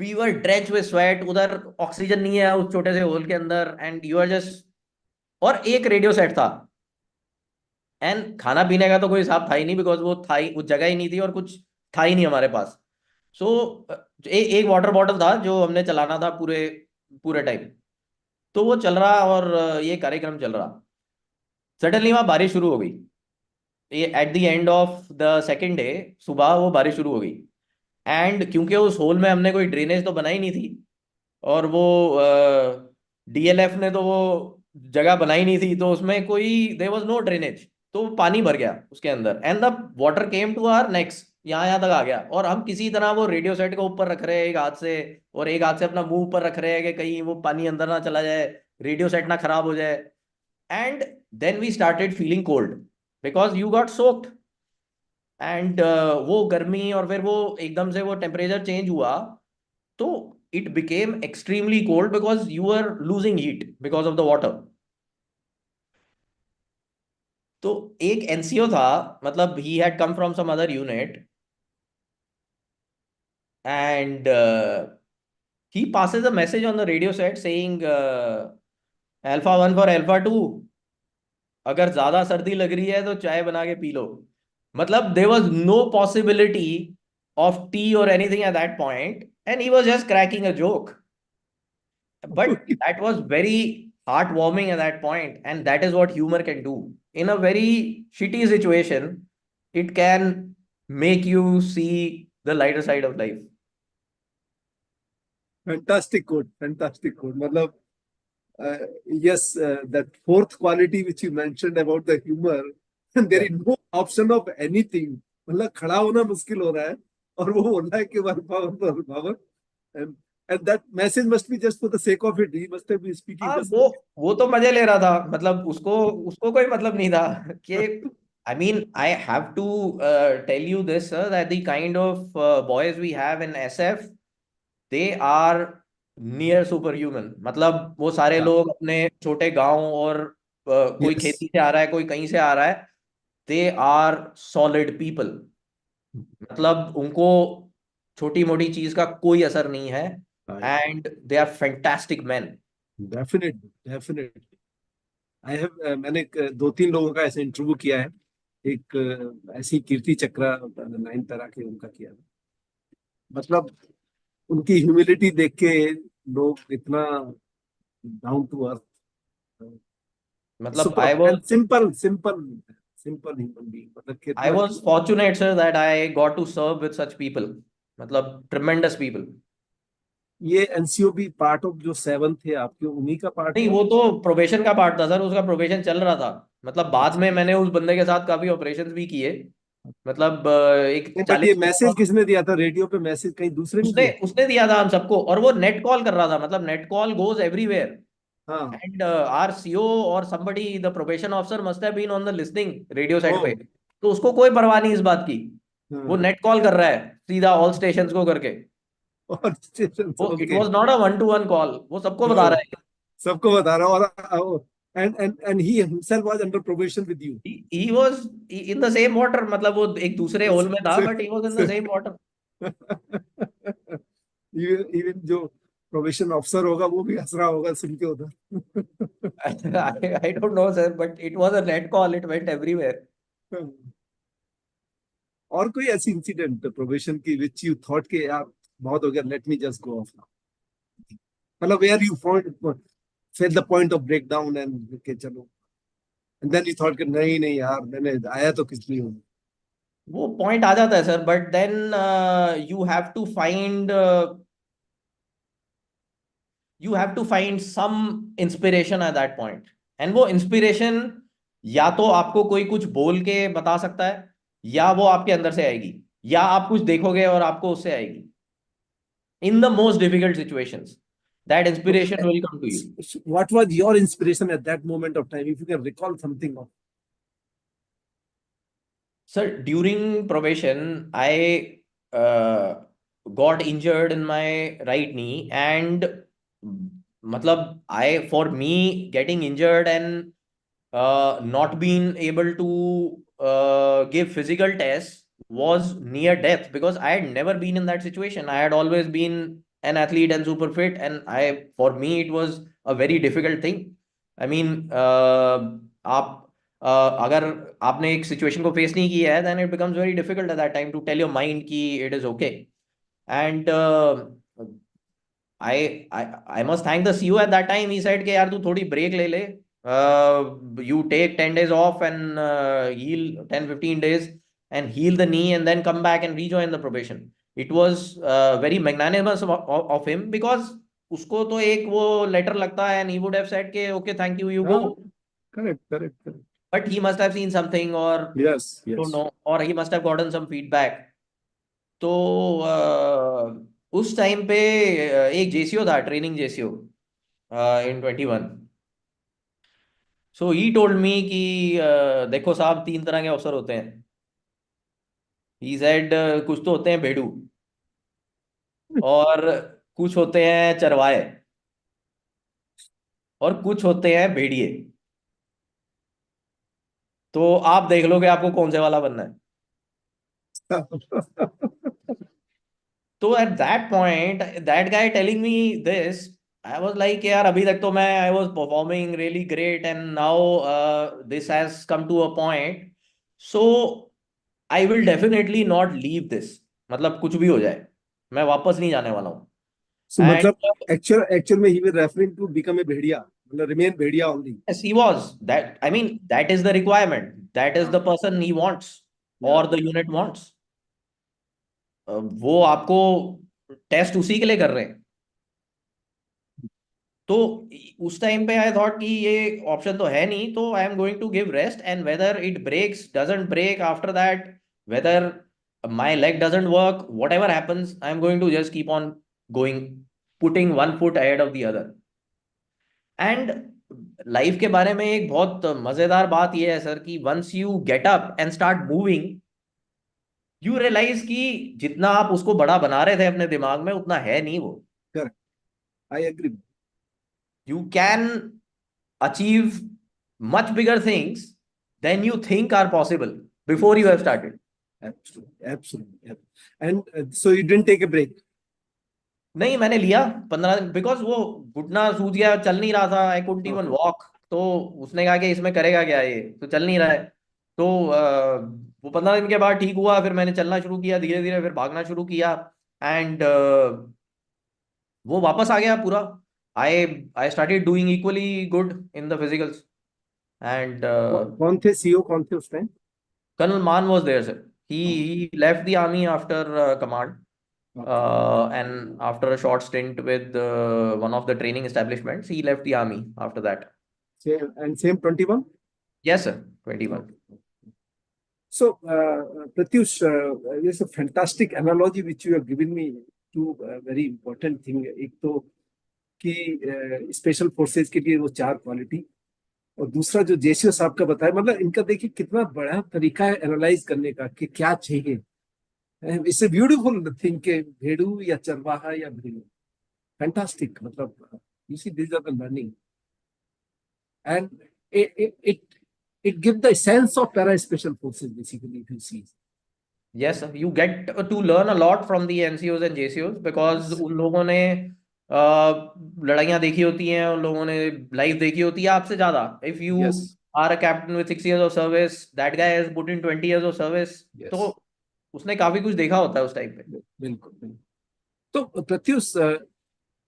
we were drench with sweat. उधर ऑक्सीजन नहीं है उस छोटे से होल के अंदर, एंड यू आर जस्ट, और एक रेडियो सेट था, एंड खाना पीने का तो कोई हिसाब था ही नहीं, बिकॉज वो था ही, उस जगह ही नहीं थी और कुछ था ही नहीं हमारे पास. सो एक वाटर बॉटल था जो हमने चलाना था पूरे पूरे टाइम. तो वो चल रहा और ये कार्यक्रम चल रहा. सडनली वहां बारिश शुरू हो गई. ये eight the end of the second day सुबह वो बारिश शुरू हो गई. एंड क्योंकि उस होल में हमने कोई ड्रेनेज तो बनाई नहीं थी, और वो डीएलएफ ने तो वो जगह बनाई नहीं थी, तो उसमें कोई देयर वाज नो ड्रेनेज. तो पानी भर गया उसके अंदर, and the water came to our neck, यहाँ यहाँ तक आ गया. और हम किसी तरह वो रेडियो सेट को ऊपर रख रहे हैं एक हाथ से, और एक हाथ से अपना मुंह ऊपर रख रहे हैं कि कहीं वो पानी अंदर ना चला जाए, रेडियो सेट ना खराब हो जाए. And then we started feeling cold because you got soaked. And वो गर्मी और फिर वो एकदम से वो टेम्परेचर चेंज हुआ, तो it became extremely cold because you were losing heat because of the water. तो एक एनसीओ था, मतलब he had come from some other unit, and he passes a message on the radio set saying alpha 1 for alpha 2, अगर ज्यादा सर्दी लग रही है तो चाय बना के पी लो. मतलब there was no possibility of tea or anything at that point, and he was just cracking a joke. But that was very heartwarming at that point, and that is what humor can do. In a very shitty situation, it can make you see the lighter side of life. Fantastic quote. मतलब yes, that fourth quality which you mentioned about the humor, there Yeah. is no option of anything. मतलब खड़ा होना मुश्किल हो रहा है और वो बोल रहा है कि world power and and that message must be just for the sake of it. He must have been speaking हाँ, just. वो तो मजे ले रहा था, मतलब उसको उसको कोई मतलब नहीं था कि I mean I have to tell you this that the kind of boys we have in SF, they are near super human. मतलब वो सारे Yeah. लोग अपने छोटे गांव और कोई Yes. खेती से आ रहा है, कोई कहीं से आ रहा है, दे आर सॉलिड पीपल। मतलब उनको छोटी मोटी चीज का कोई असर नहीं है, Yeah. And they are fantastic man. Definitely. I have मैंने दो तीन लोगों का ऐसे इंटरव्यू किया है। एक ऐसी कीर्ति चक्रा 9 तरह के उनका किया है। मतलब उनकी ह्यूमिलिटी देख के लोग इतना डाउन टू अर्थ, मतलब super and simple simple simple human being, मतलब I कितना। was fortunate, sir, that I got to serve with such people. मतलब tremendous people. ये एनसीओ भी पार्ट ऑफ जो 7 थे आपके, उन्हीं का पार्ट नहीं, था। वो तो प्रोबेशन का पार्ट था सर, उसका प्रोबेशन चल रहा था। मतलब बाद अच्छा। में मैंने उस बंदे के साथ काफी ऑपरेशंस भी किए। मतलब एक नहीं, बट ये 40 मैसेज किसने दिया था रेडियो पे? मैसेज कहीं दूसरे ने उसने दिया? उसने दिया था हम सबको, और वो नेट कॉल कर रहा था। मतलब नेट कॉल गोज एवरीवेयर, हाँ। And our CO or somebody the probation officer must have been on the listening radio ओ। सेट पे। तो उसको कोई परवाह नहीं इस बात की, वो हाँ। नेट कॉल कर रहा है सीधा ऑल स्टेशन को करके। और स्टेशन वो it okay. Was not a one two one call, वो सबको बता ओ, रहा है। सबको बता रहा हूँ। और and he himself was under probation with you. He was in the same water, मतलब वो एक दूसरे होल में था, but he was in the same water. Even जो प्रोबेशन ऑफिसर होगा वो भी हंस रहा होगा सुन के उधर। I don't know sir, but it was a net call, it went everywhere. और कोई ऐसी इंसिडेंट प्रोबेशन की विच यू थॉट के यार बहुत हो गया, let me just go off now, मतलब where you found fail the point of break down and के चलो, एंड देन यू थॉट कि नहीं नहीं यार मैंने आया तो किस लिए हूँ। वो पॉइंट आ जाता है sir, but then you have to find you have to find some inspiration at that point. And वो इंस्पिरेशन या तो आपको कोई कुछ बोल के बता सकता है, या वो आपके अंदर से आएगी, या आप कुछ देखोगे और आपको उससे आएगी। In the most difficult situations, that inspiration will come to you. What was your inspiration at that moment of time, if you can recall something of? Sir, during probation, I got injured in my right knee, and matlab, for me, getting injured and not being able to give physical tests was near death, because I had never been in that situation. I had always been an athlete and super fit, and for me, it was a very difficult thing. I mean, आप अगर आपने एक situation को face नहीं किया है, then it becomes very difficult at that time to tell your mind कि it is okay. And I must thank the CEO at that time. He said कि यार तू थोड़ी break ले ले, you take 10 days off and heal 10-15 days and heal the knee, and then come back and rejoin the probation. It was very magnanimous of him, because उसको तो एक वो लेटर लगता है, and he would have said कि okay, thank you, you हाँ, go. Correct. But he must have seen something, or yes don't yes. know, or he must have gotten some feedback. तो उस टाइम पे एक JCO था, training JCO, in 21। So he told me कि देखो साहब, 3 तरह के अफसर होते हैं। ही सेड कुछ तो होते हैं भेड़ू, और कुछ होते हैं चरवाहे, और कुछ होते हैं भेड़िए। तो आप देख लो कि आपको कौन से वाला बनना है। तो at that point, that guy telling me this, I was like यार, अभी तक तो मैं I was performing really great, and now this has come to a point, so I will definitely not leave this. मतलब कुछ भी हो जाए, मैं वापस नहीं जाने वाला हूँ। सो मतलब एंड एक्चुअल में ही was referring to become a भेड़िया, मतलब रिमेन भेड़िया only. yes, he was that. I हाँ। mean, that is the requirement. That is हाँ। the person he wants, या। or the unit wants. वो आपको टेस्ट उसी के लिए कर रहे हैं। तो उस टाइम पे आई थॉट कि ये ऑप्शन तो है नहीं, तो I am going to give rest, and whether it breaks doesn't break after that, whether my leg doesn't work, whatever happens, I am going to just keep on going, putting one foot ahead of the other. And life के बारे में एक बहुत मजेदार बात यह है sir कि once you get up and start moving, you realise कि जितना आप उसको बड़ा बना रहे थे अपने दिमाग में, उतना है नहीं वो। Correct. I agree. You can achieve much bigger things than you think are possible before you Yes. have started. Absolutely. Absolutely. Yeah. And so you didn't take a break. नहीं, मैंने लिया 15 दिन, बिकॉज वो घुटना सूज गया, चल नहीं रहा था, I couldn't even Okay. Walk. तो उसने कहा कि इसमें करेगा क्या, ये तो चल नहीं रहा है। तो वो 15 दिन के बाद ठीक हुआ, फिर मैंने चलना शुरू किया धीरे धीरे, फिर भागना शुरू किया, एंड वो वापस आ गया पूरा। I I started doing equally good in the physicals, and कौन थे सीईओ, कौन थे उस time? Colonel Mann was there, sir. He left the army after command, Okay. and after a short stint with one of the training establishments, he left the army after that. Same, and same 21? Yes, sir. 21. Okay. So, Pratyush, there's a fantastic analogy which you have given me to a very important thing. एक तो कि special forces के लिए वो 4 quality, और दूसरा जो JCO साहब का बताया, मतलब इनका देखिए कितना बड़ा तरीका है एनालाइज करने का कि क्या चाहिए। इट्स ए ब्यूटीफुल थिंग के भेड़ू या चरवाहा या भेड़ू, फैंटास्टिक, मतलब you see this are the learning, and it it gives the sense of para special forces basically, if you see. Yes, sir. You get to learn a lot from the NCOs and JCOs because Yes. उन लोगों ने लड़ाइयाँ देखी होती हैं, उन लोगों ने लाइफ देखी होती है आपसे ज्यादा। If you Yes. are a captain with 6 years of service, that guy has put in 20 years of service, तो Yes. उसने काफी कुछ देखा होता है उस टाइम पे। बिल्कुल बिल्कुल। तो प्रत्युष,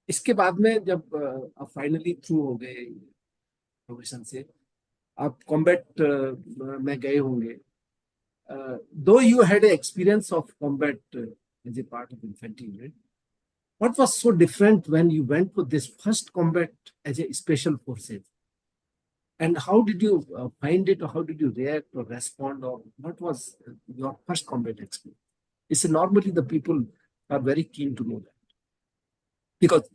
इसके बाद में जब आप फाइनली थ्रू हो गए प्रोफेशन से, आप कॉम्बैट में गए होंगे, दो you had experience of combat as a part of infantry unit, what was so different when you went to this first combat as a special forces, and how did you find it, or how did you react or respond, or what was your first combat experience? It's normally the people are very keen to know that, because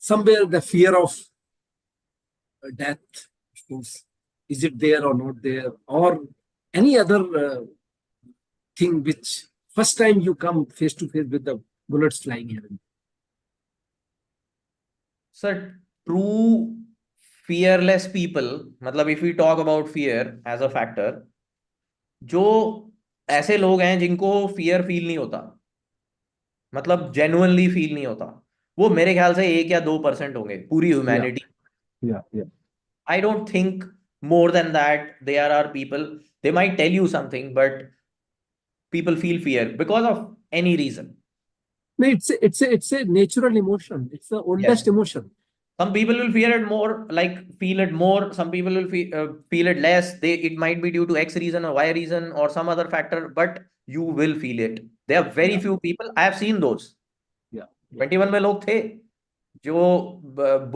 somewhere the fear of death, of course, is it there or not there, or any other thing which first time you come face to face with the bullets flying here. Sir, true fearless people, मतलब if we talk about fear as a factor, जो ऐसे लोग हैं जिनको fear feel नहीं होता, मतलब genuinely feel नहीं होता, वो मेरे ख्याल से 1 या 2% होंगे पूरी Yeah, humanity. yeah, yeah. I don't think more than that there are people, they might tell you something, but people feel fear because of any reason. No, it's a natural emotion. It's the Yes. oldest emotion. Some people will fear it more, like feel it more. Some people will feel it less. It might be due to X reason or Y reason or some other factor, but you will feel it. There are very Yeah, few people. I have seen those. yeah, yeah, 21 में लोग थे जो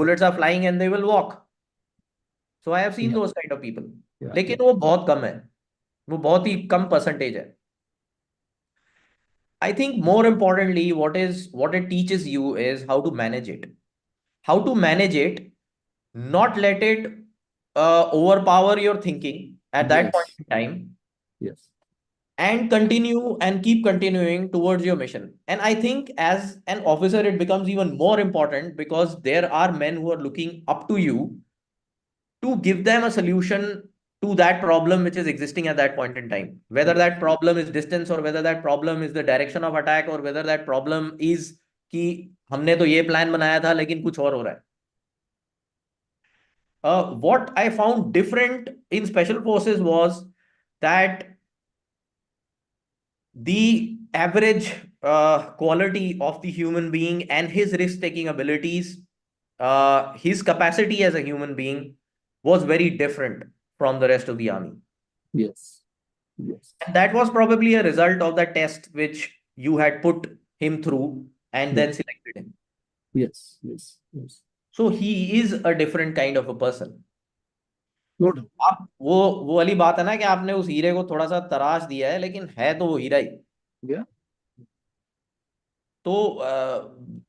bullets are flying and they will walk. So I have seen yeah, those kind of people. yeah, लेकिन yeah. वो बहुत कम है, वो बहुत ही कम परसेंटेज है। I think more importantly, what it teaches you is how to manage it. How to manage it, not let it overpower your thinking at that point Yes, in time, yes, and continue and keep continuing towards your mission. And I think as an officer, it becomes even more important because there are men who are looking up to you to give them a solution to that problem which is existing at that point in time. Whether yes, that problem is distance, or whether that problem is the direction of attack, or whether that problem is कि हमने तो ये plan बनाया था लेकिन कुछ और हो रहा है। What I found different in special forces was that the average quality of the human being and his risk-taking abilities, his capacity as a human being was very different from the rest of the army. yes, yes, And that was probably a result of the test which you had put him through and yes, then selected him. yes, yes, yes. So he is a different kind of a person. No doubt. आप वो वाली बात है ना कि आपने उस हीरे को थोड़ा सा तराश दिया है, लेकिन है तो वो हीरा ही. Yeah. तो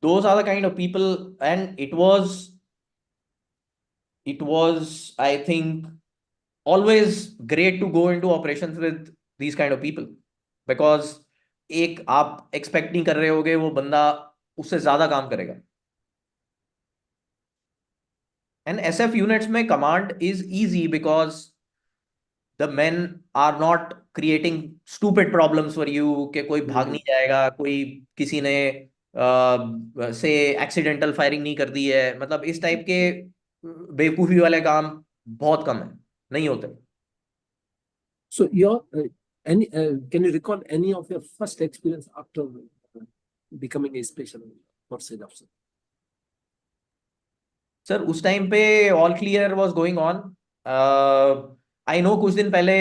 those are the kind of people, and it was I think always great to go into operations with these kind of people, because एक आप एक्सपेक्ट नहीं कर रहे होगे वो बंदा उससे ज्यादा काम करेगा. एंड एसएफ यूनिट्स में command is easy because the men are not creating stupid problems for you, कि कोई भाग नहीं जाएगा, कोई किसी ने से एक्सीडेंटल फायरिंग नहीं कर दी है, मतलब इस टाइप के बेवकूफी वाले काम बहुत कम है, नहीं होते. So can you recall any of your first experience after becoming a special forces officer? Sir उस टाइम पे all clear was going on. I know कुछ दिन पहले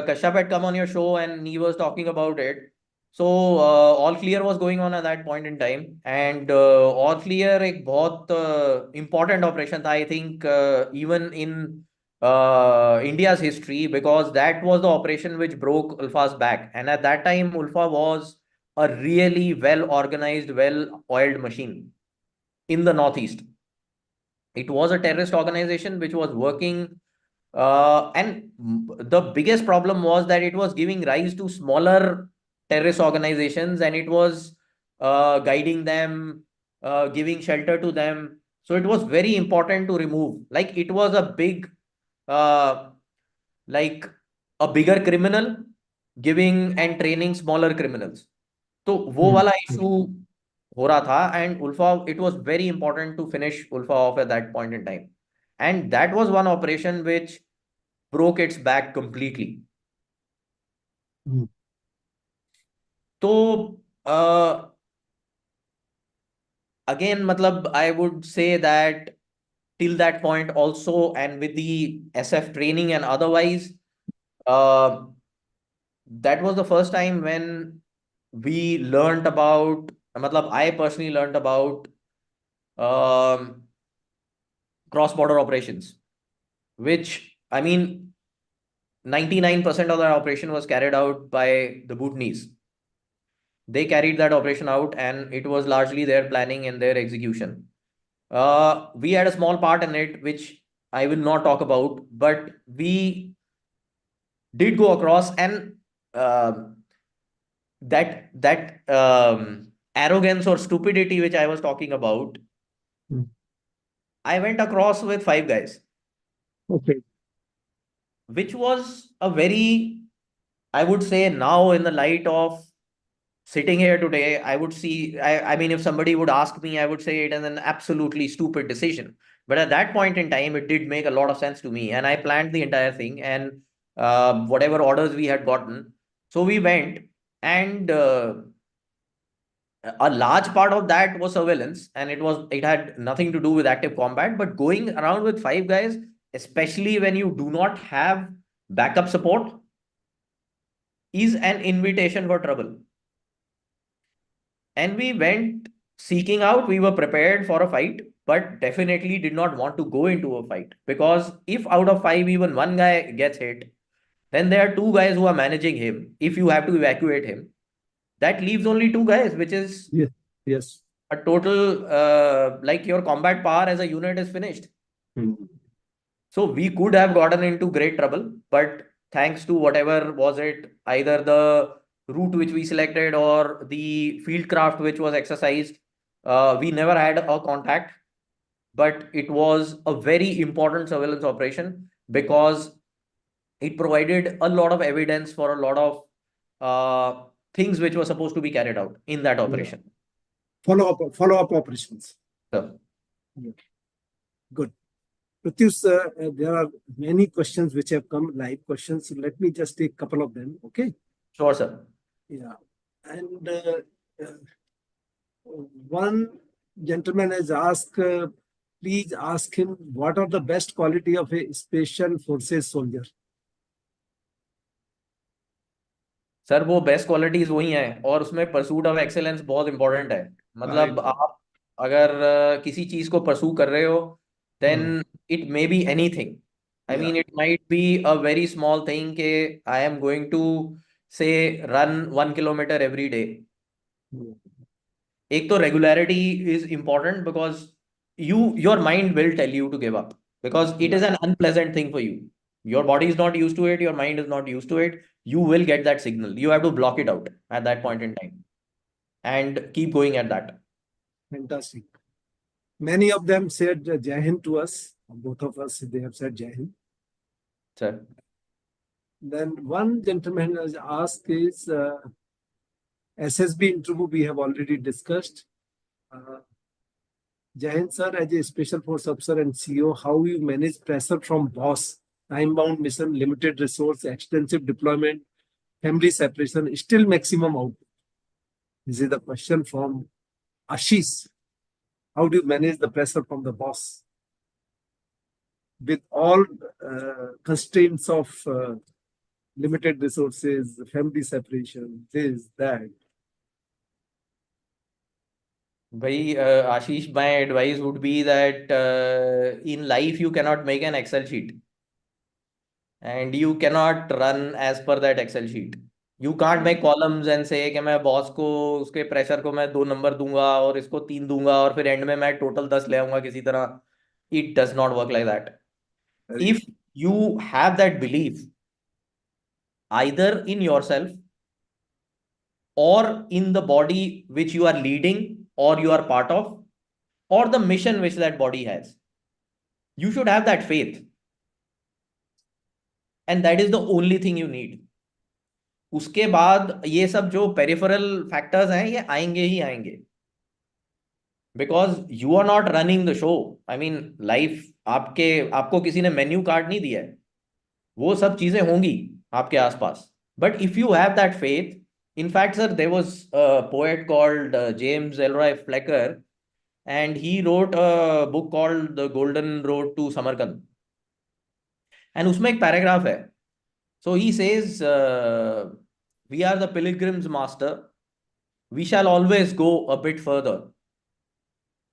Kashyap had come on your show and he was talking about it. So all clear was going on at that point in time, and all clear एक बहुत important operation था, I think even in India's history, because that was the operation which broke Ulfa's back, and at that time Ulfa was a really well organized, well oiled machine in the northeast. It was a terrorist organization which was working, and the biggest problem was that it was giving rise to smaller terrorist organizations, and it was guiding them, giving shelter to them. So it was very important to remove. Like it was a big, uh, like a bigger criminal giving and training smaller criminals. तो वो Hmm. वाला issue हो रहा था, and ULFA, it was very important to finish ULFA off at that point in time, and that was one operation which broke its back completely. Hmm. तो again, matlab, I would say that till that point also, and with the SF training and otherwise, uh, that was the first time when we learned about, matlab, I personally learned about um, cross border operations, which, I mean, 99% of that operation was carried out by the Bhutanese. They carried that operation out, and it was largely their planning and their execution. We had a small part in it, which I will not talk about, but we did go across, and uh, that arrogance or stupidity which I was talking about, Hmm. I went across with 5 guys, Okay. which was a very, I would say, now in the light of sitting here today, I would see, I mean, if somebody would ask me, I would say it is an absolutely stupid decision. But at that point in time, it did make a lot of sense to me. And I planned the entire thing, and whatever orders we had gotten. So we went, and a large part of that was surveillance, and it had nothing to do with active combat. But going around with 5 guys, especially when you do not have backup support, is an invitation for trouble. And we went seeking out, we were prepared for a fight, but definitely did not want to go into a fight, because if out of 5 even one guy gets hit, then there are 2 guys who are managing him. If you have to evacuate him, that leaves only 2 guys, which is Yes. Yes. a total, like your combat power as a unit is finished. Hmm. So we could have gotten into great trouble, but thanks to whatever was it, either the route which we selected or the field craft which was exercised, we never had a contact. But it was a very important surveillance operation, because it provided a lot of evidence for a lot of things which were supposed to be carried out in that Yeah. operation. Follow up operations. So, Yeah. Good. Pratyush, there are many questions which have come, live questions. So let me just take a couple of them. Okay. sure, sir. Yeah. And one gentleman has asked, please ask him what are the best quality of a special forces soldier. Sir वो best qualities वही हैं, और उसमें pursuit of excellence बहुत important है. Right. मतलब आप अगर किसी चीज को परसू कर रहे हो, then Hmm. it may be anything. I Yeah. mean, it might be a very small thing के I am going to say run 1 kilometer every day. Hmm. एक तो regularity is important because your mind will tell you to give up because it Yeah. is an unpleasant thing for you. Your body is not used to it, your mind is not used to it. You will get that signal. You have to block it out at that point in time and keep going at that. Fantastic. Many of them said Jai Hind to us. Both of us, they have said Jai Hind. Sir. Then one gentleman has asked is SSB interview we have already discussed. Jai Hind sir, as a special force officer and CEO, how you manage pressure from boss, time-bound mission, limited resource, extensive deployment, family separation, still maximum output. This is the question from Ashish. How do you manage the pressure from the boss with all constraints of limited resources, family separation, this, that? Bhai, Ashish, my advice would be that in life you cannot make an Excel sheet and you cannot run as per that Excel sheet. You can't make columns and say कि मैं boss को उसके pressure को मैं 2 number दूंगा और इसको 3 दूंगा और फिर एंड में मैं टोटल 10 ले आऊंगा किसी तरह. It does not work like that. Very If you have that belief either in yourself or in the body which you are leading or you are part of or the mission which that body has, you should have that faith, and that is the only thing you need. उसके बाद ये सब जो peripheral factors हैं ये आएंगे ही आएंगे because you are not running the show. I mean life आपको किसी ने मेन्यू कार्ड नहीं दिया है. वो सब चीजें होंगी आपके आसपास, but if you have that faith. In fact, sir, there was a poet called James Elroy Flecker, and he wrote a book called The Golden Road to Samarkand. And उसमें एक पैराग्राफ है. So he says, we are the pilgrim's master. We shall always go a bit further.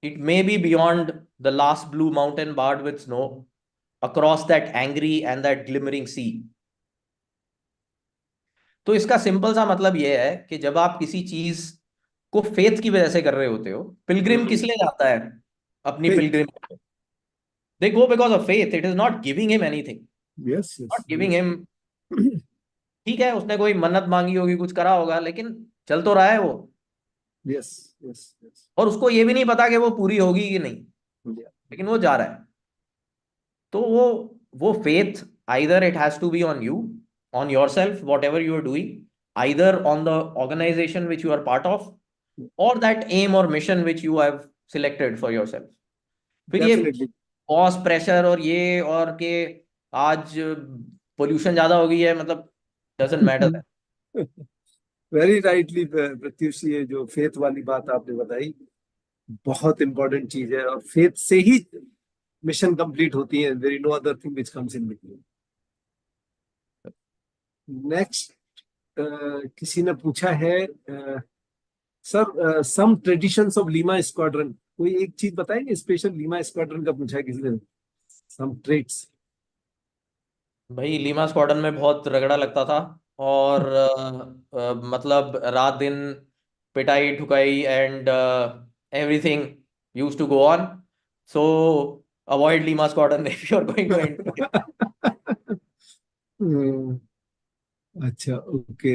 It may be beyond the last blue mountain barred with snow, across that angry and that glimmering sea. तो इसका simple सा मतलब यह है कि जब आप किसी चीज को फेथ की वजह से कर रहे होते हो, पिलग्रिम किस लिए जाता है अपनी faith. Pilgrim? They go because of faith. It is not giving him anything, Yes, not yes, giving yes. Him. ठीक है, उसने कोई मन्नत मांगी होगी, कुछ करा होगा, लेकिन चल तो रहा है वो. Yes, yes, yes. और उसको ये भी नहीं पता कि वो पूरी होगी कि नहीं, Yeah. लेकिन वो जा रहा है. तो वो faith either it has to be on you, on yourself, whatever you are doing, either on the organisation which you are part of, or that aim or mission which you have selected for yourself. फिर ये Definitely. Boss pressure और ये और के आज pollution ज्यादा हो गई है, मतलब doesn't matter. Very rightly Pratyush, ये जो फेथ वाली बात आपने बताई बहुत इंपॉर्टेंट चीज है, और फेथ से ही मिशन कंप्लीट होती है. There is no other thing which comes in between. Next किसी ने पूछा है sir some traditions of Lima squadron. कोई एक चीज बताएंगे स्पेशल लीमा स्क्वाड्रन का, पूछा है किसी ने. सम ट्रेट्स. भाई लीमा स्क्वाड्रन में बहुत रगड़ा लगता था और मतलब रात दिन पिटाई ठुकाई and everything used to go on. So avoid Lima squadron if you are going to enter. अच्छा, okay.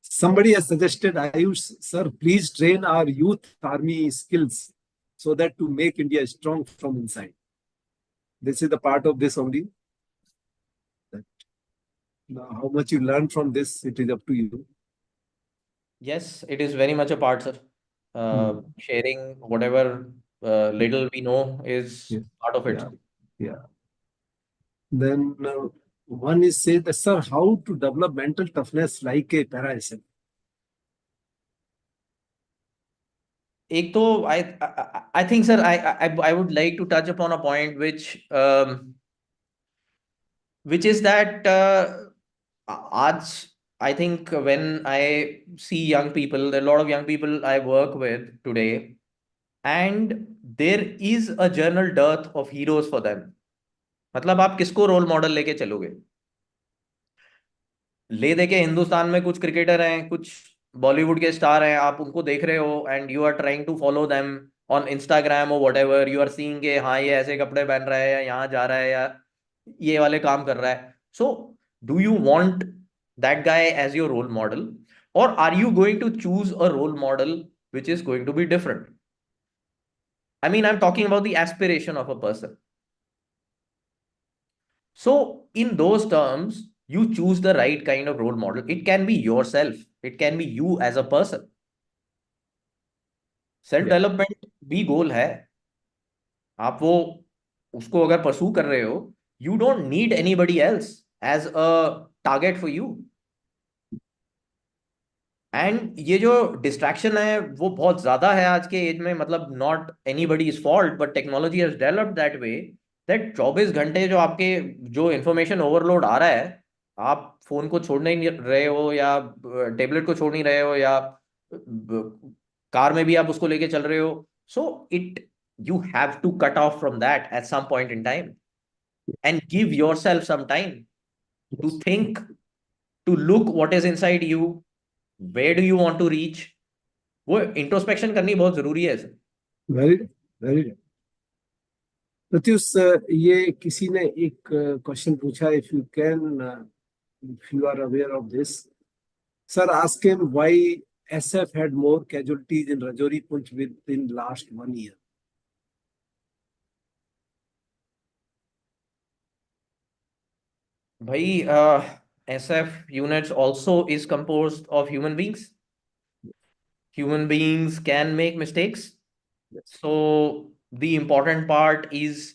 Somebody has suggested, Ayush sir, please train our youth army skills so that to make India strong from inside. This is the part of this only. That now, how much you learn from this, it is up to you. Yes, it is very much a part, sir. Hmm. Sharing whatever little we know is Yes. part of it. Yeah. Yeah. Then one is say that, sir, how to develop mental toughness like a para SL. एक तो I think, sir, I would like to touch upon a point which is that आज I think when I see young people, there are a lot of young people I work with today, and there is a general dearth of heroes for them. मतलब आप किसको role model लेके चलोगे? ले दे के हिंदुस्तान में कुछ क्रिकेटर हैं, कुछ बॉलीवुड के स्टार हैं, आप उनको देख रहे हो and you are trying to follow them on Instagram और whatever, you are seeing के हाँ ये ऐसे कपड़े पहन रहा है या यहाँ जा रहा है या ये वाले काम कर रहा है. So do you want that guy as your role model, और are you going to choose a role model which is going to be different? I mean, I'm talking about the aspiration of a person. So, in those terms, you choose the right kind of role model. It can be yourself, it can be you as a person. Self Yeah. Development भी गोल है. आप वो उसको अगर परसू कर रहे हो, you don't need anybody else as a target for you. And ये जो डिस्ट्रैक्शन है वो बहुत ज्यादा है आज के एज में. मतलब not anybody is fault, but technology has developed that way that 24 घंटे जो आपके जो इंफॉर्मेशन ओवरलोड आ रहा है, आप फोन को छोड़ नहीं रहे हो या टेबलेट को छोड़ नहीं रहे हो या कार में भी आप उसको लेके चल रहे हो. So it you have to cut off from that at some point in time and give yourself some time to Yes. Think, to look what is inside you, where do you want to reach. वो introspection करनी बहुत जरूरी है sir. Very, very. Pratyush, ये किसी ने एक question पूछा, if you can, if you are aware of this, sir, ask him why SF had more casualties in Rajouri Punch within last 1 year. भाई SF units also is composed of human beings. Human beings can make mistakes. Yes. So the important part is,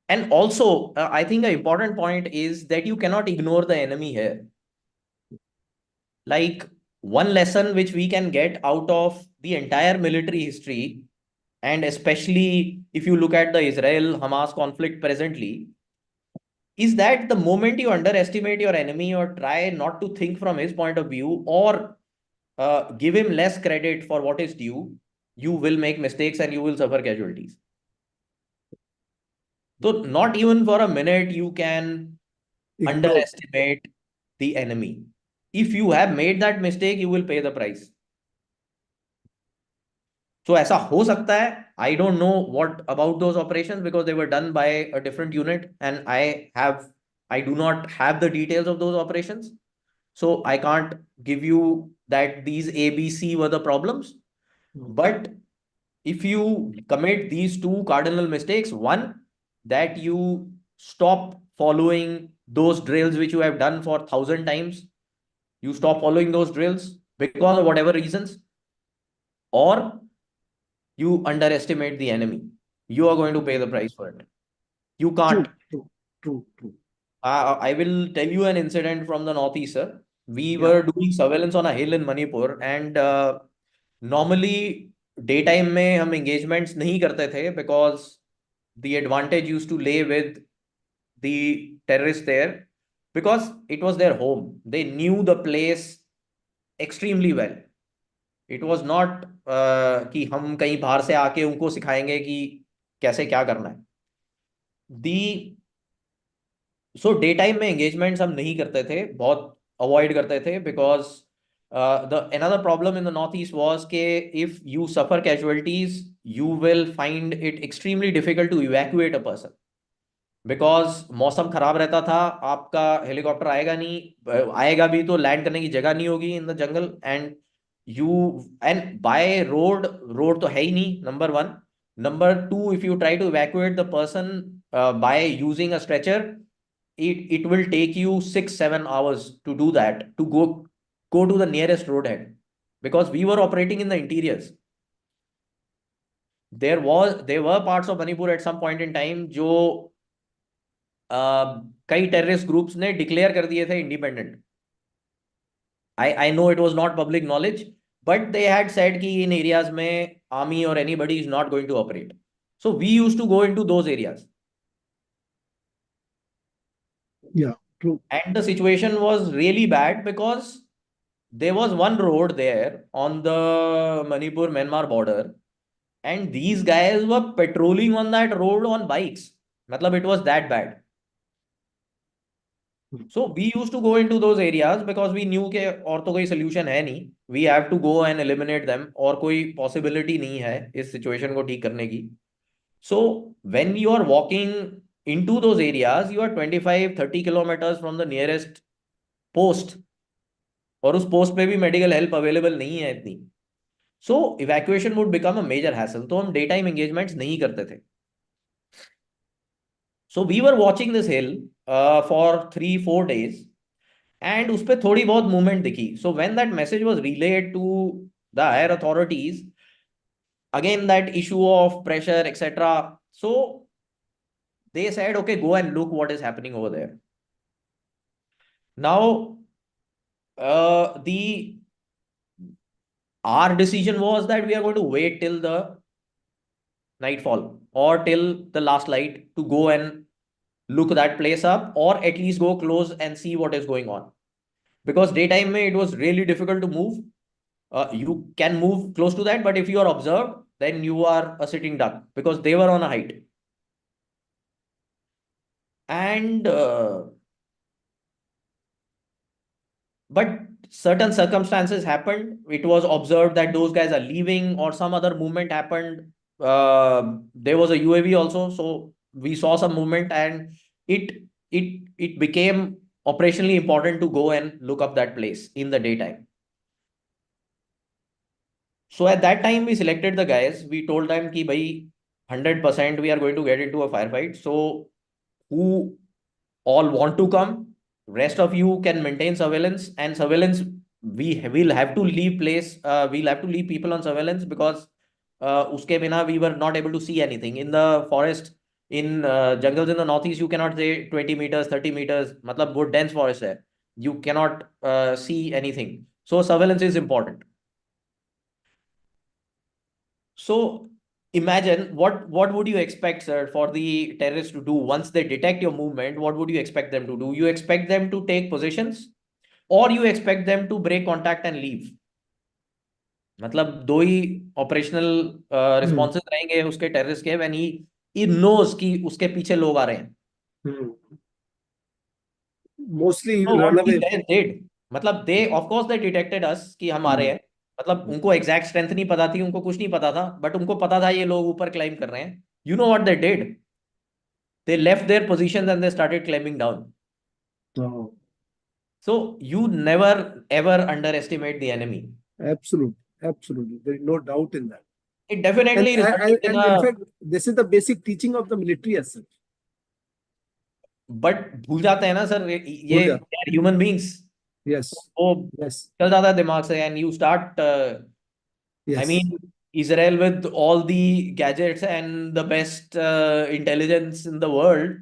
and also I think an important point is that you cannot ignore the enemy here. Like, one lesson which we can get out of the entire military history, and especially if you look at the Israel Hamas conflict presently, is that the moment you underestimate your enemy or try not to think from his point of view, or give him less credit for what is due, you will make mistakes and you will suffer casualties. So not even for a minute you can Ignore. underestimate the enemy. If you have made that mistake, you will pay the price. So ऐसा हो सकता है. I don't know what about those operations because they were done by a different unit, and I do not have the details of those operations. So I can't give you that these ABC were the problems. But if you commit these two cardinal mistakes, one, that you stop following those drills which you have done for 1,000 times, you stop following those drills because of whatever reasons, or you underestimate the enemy, you are going to pay the price for it. You can't. True, true, true, true. I will tell you an incident from the northeast, sir. We Yeah. were doing surveillance on a hill in Manipur, and normally daytime में हम engagements नहीं करते थे because the advantage used to lay with the terrorists there because it was their home. They knew the place extremely well. It was not कि हम कहीं बाहर से आके उनको सिखाएंगे कि कैसे क्या करना है. The सो डे टाइम में एंगेजमेंट्स हम नहीं करते थे, बहुत अवॉइड करते थे because the another problem in the north east was के if you suffer casualties you will find it extremely difficult to evacuate a person because मौसम खराब रहता था. आपका हेलीकॉप्टर आएगा नहीं, आएगा भी तो लैंड करने की जगह नहीं होगी in the jungle. And you and by road, road तो है ही नहीं, number one. Number two, if you try to evacuate the person by using a stretcher, it will take you 6-7 hours to do that, to go to the nearest roadhead because we were operating in the interiors. There were parts of Manipur at some point in time जो कई terrorist groups ने declare कर दिए थे independent. I know it was not public knowledge, but they had said कि इन areas में army or anybody is not going to operate. So we used to go into those areas. Yeah. True. And the situation was really bad because there was one road there on the Manipur Myanmar border, and these guys were patrolling on that road on bikes. Matlab, it was that bad. So we used to go into those areas because we knew कि और तो कोई solution है नहीं. We have to go and eliminate them. और कोई possibility नहीं है इस situation को ठीक करने की. So when you are walking into those areas, you are 25-30 kilometers from the nearest post. और उस post पे भी medical help available नहीं है इतनी. So evacuation would become a major hassle. तो हम daytime engagements नहीं करते थे. So we were watching this hill for 3-4 days. And उस पे थोड़ी बहुत मूवमेंट दिखी. So when that message was relayed to the higher authorities, again that issue of pressure, etc. So they said, okay, go and look what is happening over there. Now, the our decision was that we are going to wait till the nightfall or till the last light to go and look that place up, or at least go close and see what is going on. Because daytime it was really difficult to move. You can move close to that, but if you are observed, then you are a sitting duck because they were on a height. And but certain circumstances happened. It was observed that those guys are leaving, or some other movement happened. There was a UAV also, so we saw some movement, and it became operationally important to go and look up that place in the daytime. So at that time, we selected the guys. We told them कि भाई 100% we are going to get into a firefight. So who all want to come? Rest of you can maintain surveillance, and surveillance we will have to leave place. We'll have to leave people on surveillance because uske bina we were not able to see anything in the forest. In jungles in the northeast, you cannot say 20 meters, 30 meters. मतलब वो dense forest है. You cannot see anything. So surveillance is important. So imagine what would you expect, sir, for the terrorists to do once they detect your movement? What would you expect them to do? You expect them to take positions, or you expect them to break contact and leave? मतलब दो ही operational responses रहेंगे उसके terrorist के when he knows कि उसके पीछे लोग आ रहे हैं. Mostly he So will what run these away. guys did, मतलब they of course they detected us कि हम आ रहे हैं. मतलब उनको एग्जैक्ट स्ट्रेंथ नहीं पता थी, उनको कुछ नहीं पता था, बट उनको पता था ये लोग ऊपर क्लाइंब कर रहे हैं. You know what they did? They left their positions and they started climbing down. Oh, So you never ever underestimate the enemy. absolutely, absolutely. There is no doubt in that. It definitely resulted in And in a, fact, this is the basic teaching of the military as such. but भूल जाते हैं ना sir ये भूल जा. Human beings. Yes, वो yes, चल जाता है दिमाग से and you start I yes. mean Israel with all the gadgets and the best intelligence in the world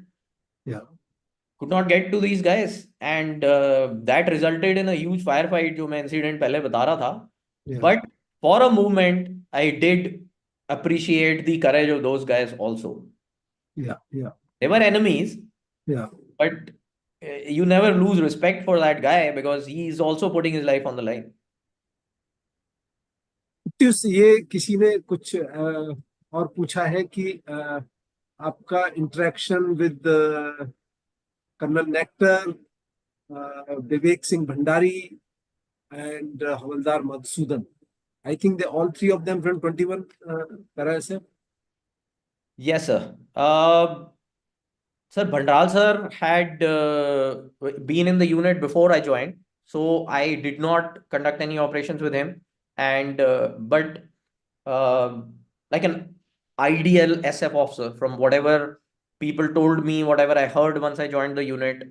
Yeah, could not get to these guys, and that resulted in a huge firefight जो मैं incident पहले बता रहा था. yeah, But for a moment I did appreciate the courage of those guys also. yeah, yeah, They were enemies, yeah. but you never lose respect for that guy because he is also putting his life on the line. ये किसी ने कुछ और पूछा है कि आपका interaction with colonel Nectar, Vivek Singh Bhandari and Havaldar Madhusudan. I think they all three of them from 21 Para SF. Yes, sir. Sir, Bhandral sir had been in the unit before I joined, so I did not conduct any operations with him. And but uh, like an ideal SF officer, from whatever people told me, whatever I heard once I joined the unit,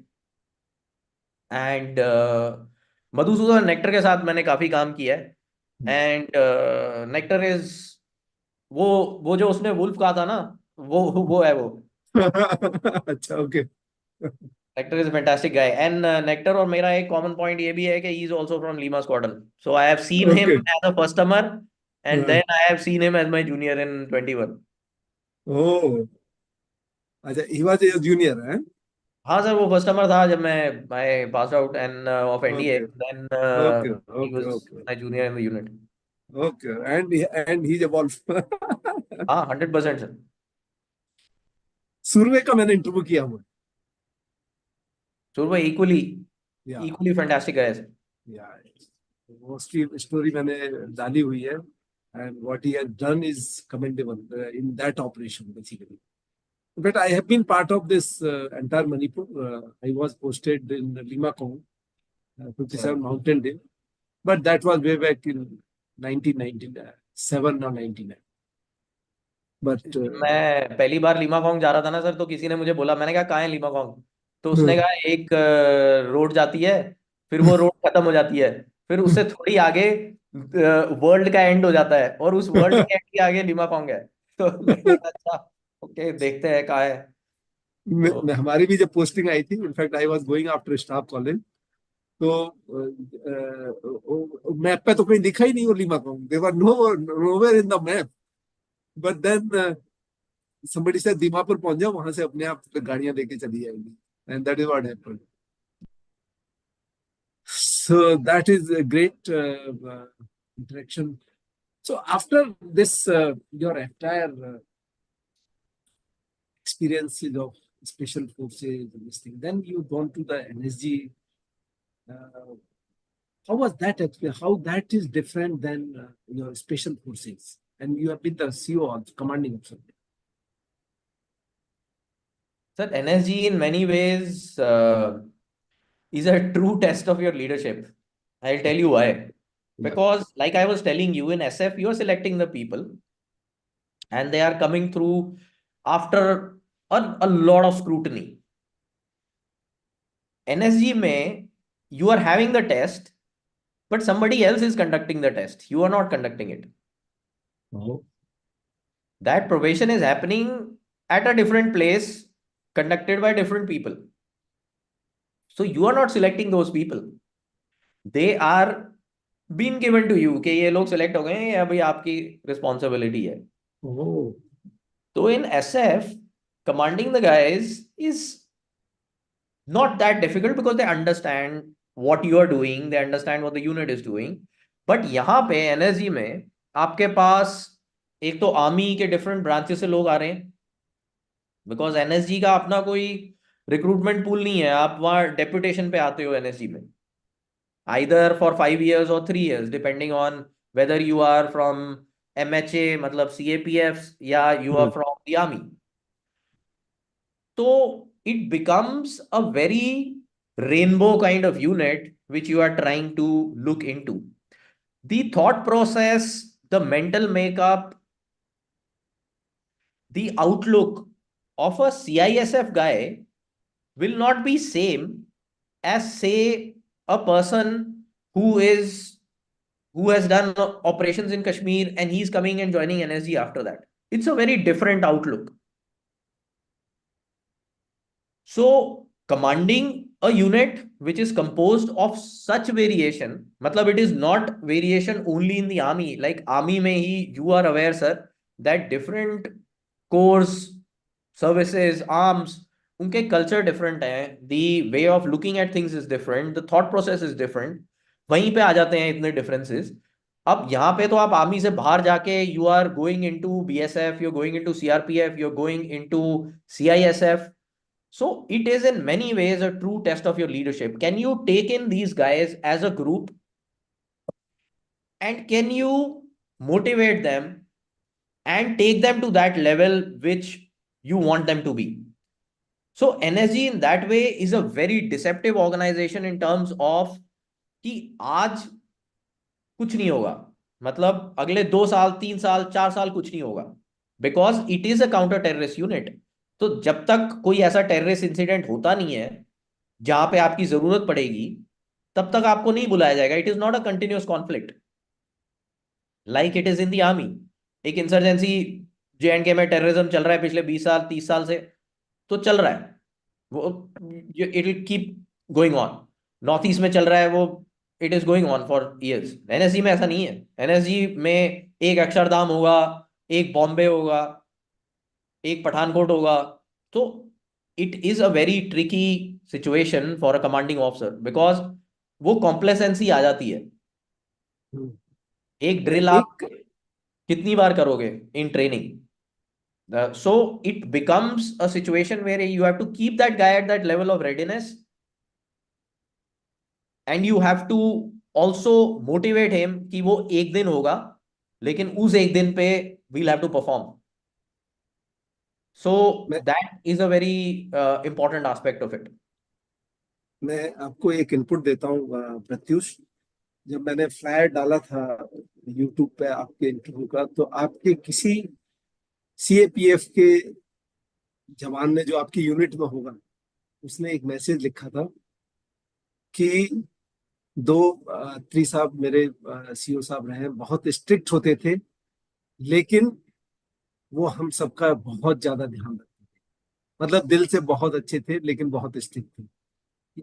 and Madhusudan nectar के साथ मैंने काफी काम किया है. And nectar is वो वो जो उसने वुल्फ कहा था ना, वो है वो. अच्छा, ओके. Nectar is fantastic guy. And nectar और मेरा एक कॉमन पॉइंट ये भी है कि he is also from Lima squadron. So I have seen him okay. As a customer, and then I have seen him as my junior in 21. Oh, अच्छा, he was a junior, eh? हाँ sir, वो first timer था जब मैं pass out end of NDA, Okay, then okay, he okay, was okay, my junior in the unit. okay. And he's evolved. हाँ 100% sir. Surve का मैंने interview किया हुआ है। सो वो इक्वली या इक्वली फैंटास्टिक है सर। या वो उसकी स्टोरी मैंने डाली हुई है, and what he has done is commendable in that operation basically. But I have been part of this entire Manipur. I was posted in Lima, Congo, 57 Mountain Dew. But that was way back in 1997 or 99. But मैं पहली बार लीमाकोंग जा रहा था ना sir, तो किसी ने मुझे बोला, मैंने कहा कहाँ है लीमाकोंग, तो उसने कहा एक रोड जाती है, फिर वो रोड खत्म हो जाती है, फिर उससे थोड़ी आगे वर्ल्ड का एंड हो जाता है, और उस वर्ल्ड के एंड के आगे लीमाकोंग है। तो मैंने कहा अच्छा, ओके देखते हैं कहाँ है। तो हमारी भी जब पोस्टिंग आई थी, in fact I was going after staff college, तो मैप पे तो कहीं दिखा ही नहीं वो Leimakhong. There were nowhere in the map. But then somebody said Dimapur पहुंच जाओ, वहां से अपने आप गाड़ियां लेके चली जाएंगी. And that is what happened. So that is a great interaction. So after this, your entire experiences of special forces and this thing, then you gone to the NSG. Uh, how was that experience? How that is different than your special forces? And you have been the CO or commanding officer. Sir NSG in many ways is a true test of your leadership. I'll tell you why. Yeah. Because, like I was telling you, in SF, you're selecting the people and they are coming through after a lot of scrutiny. NSG may, you are having the test, but somebody else is conducting the test. You are not conducting it. Oh. That probation is happening at a different place, conducted by different people. So you are not selecting those people. They are been given to you कि ये लोग select हो गए हैं, ये अभी आपकी responsibility है. Oh. तो in SF commanding the guys is not that difficult because they understand what you are doing, they understand what the unit is doing. But यहाँ पे एनएसजी में आपके पास एक तो आर्मी के डिफरेंट ब्रांचेस से लोग आ रहे हैं, बिकॉज एनएसजी का अपना कोई रिक्रूटमेंट पूल नहीं है. आप वहाँ डेप्यूटेशन पे आते हो एनएसजी में, either for 5 years or 3 years, depending on whether you are from MHA, मतलब CAPFs, या you are from the army. So it becomes a very rainbow kind of unit which you are trying to look into. The thought process, the mental makeup, the outlook of a CISF guy will not be same as, say, a person who is who has done operations in Kashmir and he's coming and joining NSG after that. It's a very different outlook. So commanding a unit which is composed of such variation, matlab it is not variation only in the army. Like army mein hi, you are aware, sir, that different corps, services, arms, उनके culture different है, the way of looking at things is different, the thought process is different. वहीं पे आ जाते हैं इतने differences. अब यहाँ पे तो आप आर्मी से बाहर जाके you are going into BSF, you're going into CRPF, you're going into CISF. So it is in many ways a true test of your leadership. Can you take in these guys as a group and can you motivate them and take them to that level which you want them to be? So NSG in that way is a very deceptive organization in terms of कि आज कुछ नहीं होगा, मतलब अगले 2 साल 3 साल 4 साल कुछ नहीं होगा, because it is a counter terrorist unit. तो जब तक कोई ऐसा टेररिस्ट इंसिडेंट होता नहीं है जहां पे आपकी जरूरत पड़ेगी, तब तक आपको नहीं बुलाया जाएगा. It is not a continuous conflict like it is in the army. एक इंसर्जेंसी JNK में टेररिज्म चल रहा है पिछले 20 साल 30 साल से, तो चल रहा है वो, it will keep going on. North east में चल रहा है वो, it is going on for years. NSG में ऐसा नहीं है. एनएसजी में एक अक्षरधाम होगा, एक बॉम्बे होगा, एक पठानकोट होगा. तो it is a very tricky situation for a commanding officer because वो complacency आ जाती है. एक ड्रिल आप एक कितनी बार करोगे in training? So it becomes a situation where you have to keep that guy at that level of readiness, and you have to also motivate him कि वो एक दिन होगा, लेकिन उस एक दिन पे we'll have to perform. So मैं that is a very important aspect of it. मैं आपको एक इनपुट देता हूँ प्रत्युष। जब मैंने फ्लायर डाला था यूट्यूब पे आपके इंटरव्यू का, तो आपके किसी सीएपीएफ के जवान ने, जो आपकी यूनिट में होगा, उसने एक मैसेज लिखा था कि दो त्रि साहब मेरे सीओ साहब रहे, बहुत स्ट्रिक्ट होते थे, लेकिन वो हम सबका बहुत ज्यादा ध्यान रखते थे। मतलब दिल से बहुत अच्छे थे, लेकिन बहुत स्ट्रिक्ट थे।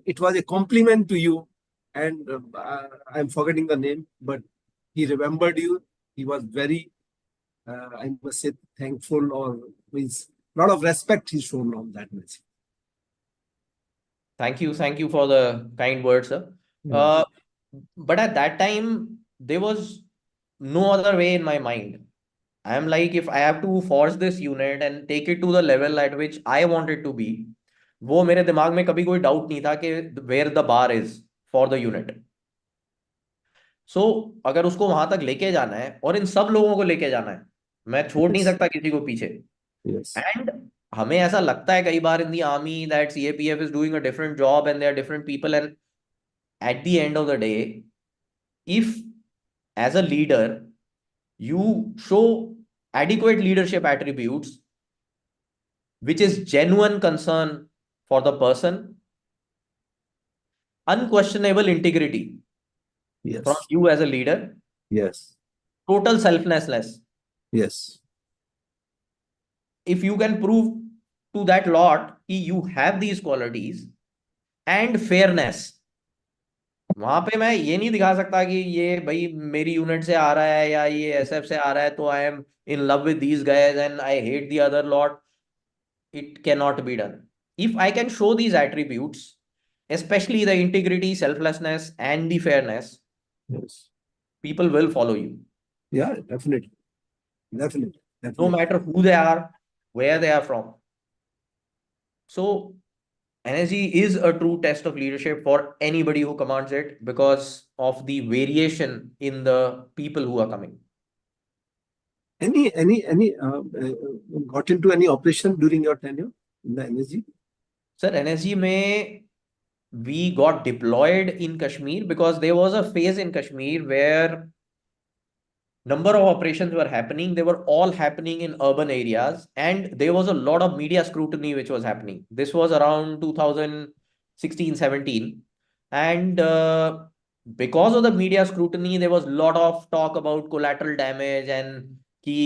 It was a compliment to you, and I'm forgetting the name, but he remembered you. He was very, I must say, thankful, or means lot of respect he's shown on that message. Thank you for the kind words, sir. Yeah. But at that time, there was no other way in my mind. I am like, if I have to force this unit and take it to the level at which I want it to be, वो मेरे दिमाग में कभी कोई doubt नहीं था कि where the bar is for the unit. So अगर उसको वहां तक लेके जाना है और इन सब लोगों को लेके जाना है, मैं छोड़ नहीं Yes. सकता किसी को पीछे. Yes. एंड हमें ऐसा लगता है कई बार in the army that CAPF is doing a different job and they are different people, and at the end of the day, if as a leader you show adequate leadership attributes, which is genuine concern for the person, unquestionable integrity from Yes. you as a leader, Yes. total selflessness, Yes. if you can prove to that lot कि you have these qualities and fairness, वहां पे मैं ये नहीं दिखा सकता कि ये भाई मेरी यूनिट से आ रहा है या ये एसएफ से आ रहा है तो I M in love with these guys and I hate the other lot. It can not be done. If I can show these attributes, especially the integrity, selflessness, and the fairness, Yes. people will follow you, Yeah, definitely. Definitely. no Definitely. matter who they are, where they are from. So energy is a true test of leadership for anybody who commands it because of the variation in the people who are coming. Any got into any operation during your tenure in the energy? Sir, NSG में we got deployed in Kashmir because there was a phase in Kashmir where number of operations were happening. They were all happening in urban areas, and there was a lot of media scrutiny which was happening. This was around 2016, 17. And because of the media scrutiny, there was a lot of talk about collateral damage and कि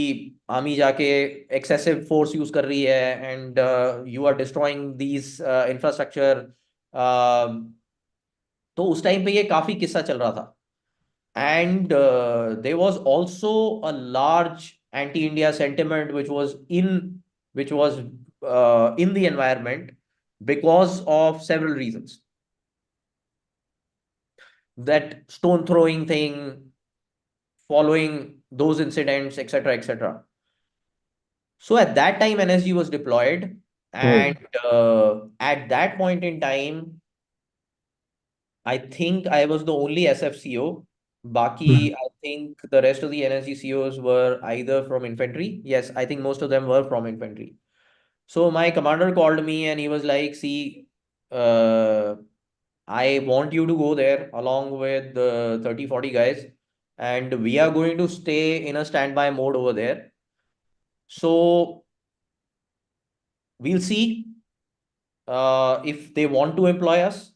army जाके excessive force use कर रही है and you are destroying these infrastructure. तो उस time पे ये काफी किस्सा चल रहा था. And there was also a large anti-India sentiment which was in the environment because of several reasons. That stone throwing thing, following those incidents, etc., etc. So at that time, NSG was deployed, Oh. and at that point in time, I think I was the only SFCO. Baki, I think the rest of the NSG COs were either from infantry. Yes, I think most of them were from infantry. So my commander called me and he was like, see, uh, I want you to go there along with the 30, 40 guys, and we are going to stay in a standby mode over there. So we'll see if they want to employ us.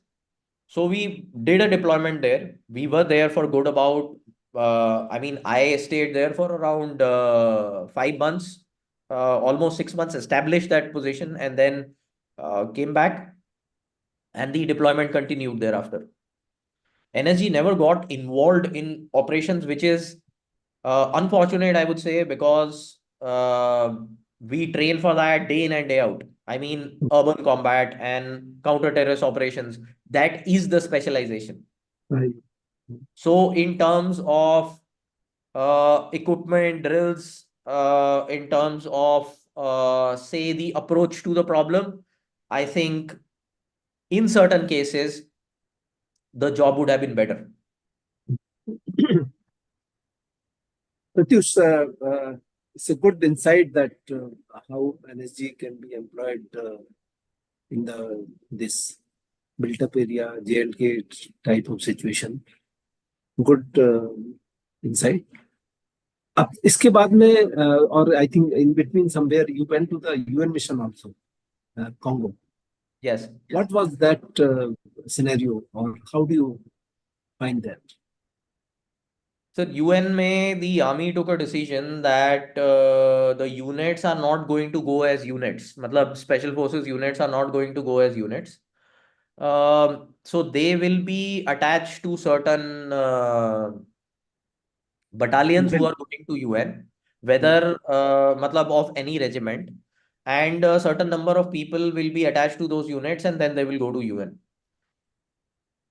So we did a deployment there. We were there for good about, I mean, I stayed there for around 5 months, almost 6 months, established that position, and then came back, and the deployment continued thereafter. NSG never got involved in operations, which is unfortunate, I would say, because we train for that day in and day out. I mean, urban combat and counter-terrorist operations. That is the specialization. Right. So in terms of equipment, drills, in terms of say the approach to the problem, I think in certain cases the job would have been better. Pratyush, it's a good insight that how NSG can be employed in the this built-up area, JLK type of situation. Good insight. अब इसके बाद में और I think in between somewhere you went to the UN mission also, Congo. Yes. What was that scenario, or how do you find that? So UN में the army took a decision that the units are not going to go as units. मतलब special forces units are not going to go as units. So they will be attached to certain battalions who UN. are going to UN, whether matlab of any regiment, and a certain number of people will be attached to those units, and then they will go to UN.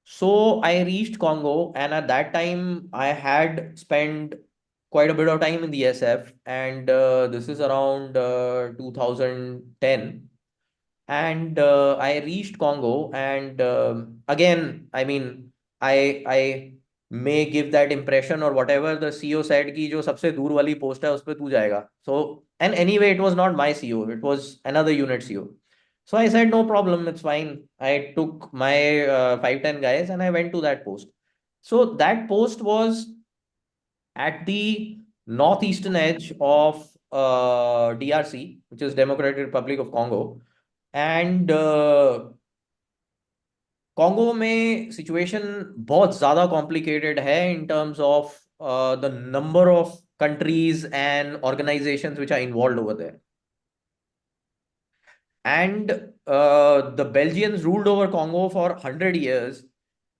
So I reached Congo, and at that time I had spent quite a bit of time in the SF, and this is around 2010. And I reached Congo, and again, I mean, I may give that impression or whatever. The CEO said कि जो सबसे दूर वाली post है उस पे तू जाएगा. So and anyway, it was not my CEO, it was another unit CEO. So I said no problem, it's fine. I took my 5-10 guys and I went to that post. So that post was at the northeastern edge of DRC, which is Democratic Republic of Congo. And Congo में situation बहुत ज्यादा complicated है इन terms of the number of countries and organizations which are involved over there. And the Belgians ruled over Congo for 100 years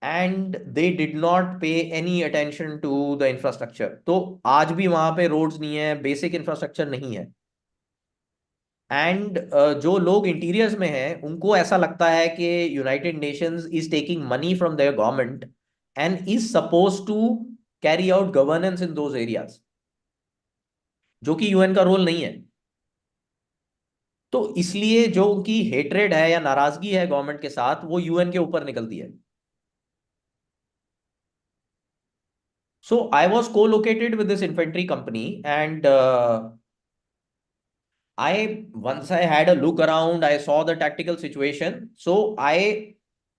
and they did not pay any attention to the infrastructure. तो आज भी वहां पे roads नहीं है, basic infrastructure नहीं है. And जो लोग इंटीरियर्स में हैं उनको ऐसा लगता है कि United Nations is taking money from their government and is suppose to carry out governance in those areas, जो कि यूएन का रोल नहीं है. तो इसलिए जो उनकी हेट्रेड है या नाराजगी है गवर्नमेंट के साथ, वो यूएन के ऊपर निकलती है. सो आई वॉज को located with this infantry company and once I had a look around, I saw the tactical situation. So I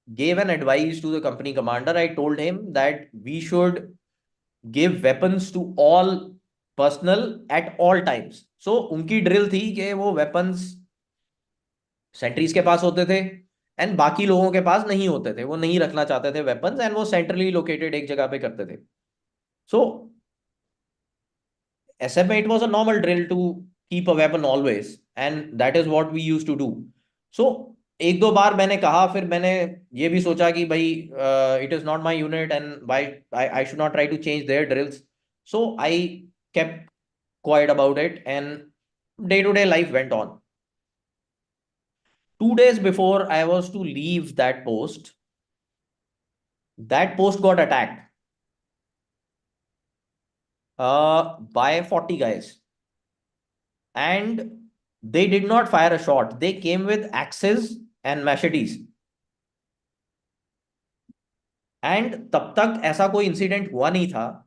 gave an advice to the company commander. I told him that we should give weapons to all personnel at all times. So उनकी drill थी कि वो weapons centres के पास होते थे and बाकी लोगों के पास नहीं होते थे. वो नहीं रखना चाहते थे weapons एंड वो सेंट्रली लोकेटेड एक जगह पे करते थे. So SMA, it was a normal drill to keep a weapon always, and that is what we used to do. So एक दो बार मैंने कहा, फिर मैंने ये भी सोचा कि भाई it is not my unit and why I should not try to change their drills. So I kept quiet about it and day-to-day life went on. 2 days before I was to leave that post got attacked by 40 guys. And they did not fire a shot. They came with axes and machetes. And तब तक ऐसा कोई incident हुआ नहीं था,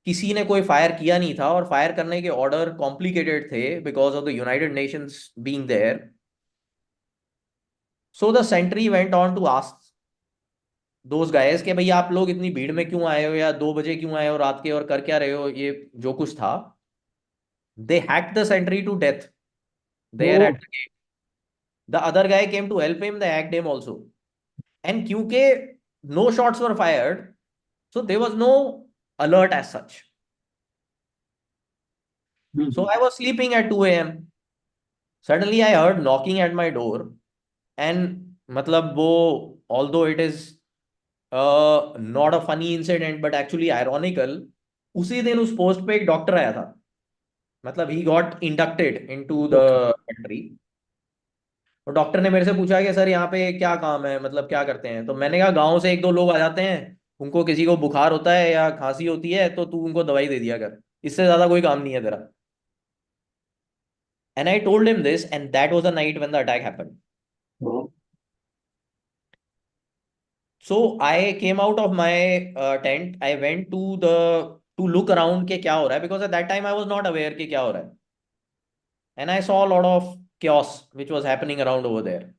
किसी ने कोई फायर किया नहीं था, और फायर करने के ऑर्डर कॉम्प्लिकेटेड थे because of the United Nations being there. So the sentry went on to ask those guys कि भाई आप लोग इतनी भीड़ में क्यों आए हो, या 2 बजे क्यों आए हो रात के, और कर क्या रहे हो, ये जो कुछ था. They hacked the sentry to death there Oh. At the gate. The other guy came to help him, they hacked him also. And क्योंकि no shots were fired, so there was no alert as such. So I was sleeping at 2 a.m. Suddenly I heard knocking at my door, and matlab wo, although it is not a funny incident but actually ironical, उसी दिन उस post पे एक doctor आया था. मतलब he got inducted into the Okay. country. तो doctor ने मेरे से पूछा कि सर यहाँ पे क्या काम है, मतलब क्या करते हैं। तो मैंने कहा गांव से एक दो लोग आ जाते हैं, उनको किसी को बुखार होता है या खांसी होती है तो तू उनको दवाई दे दिया कर, इससे ज्यादा कोई काम नहीं है तेरा। And I told him this, and that was the night when the attack happened. Oh. So I came out of my tent. I went to look around के क्या हो रहा है, because at that time I was not aware कि क्या हो रहा है. And I saw a lot of chaos which was happening around over there.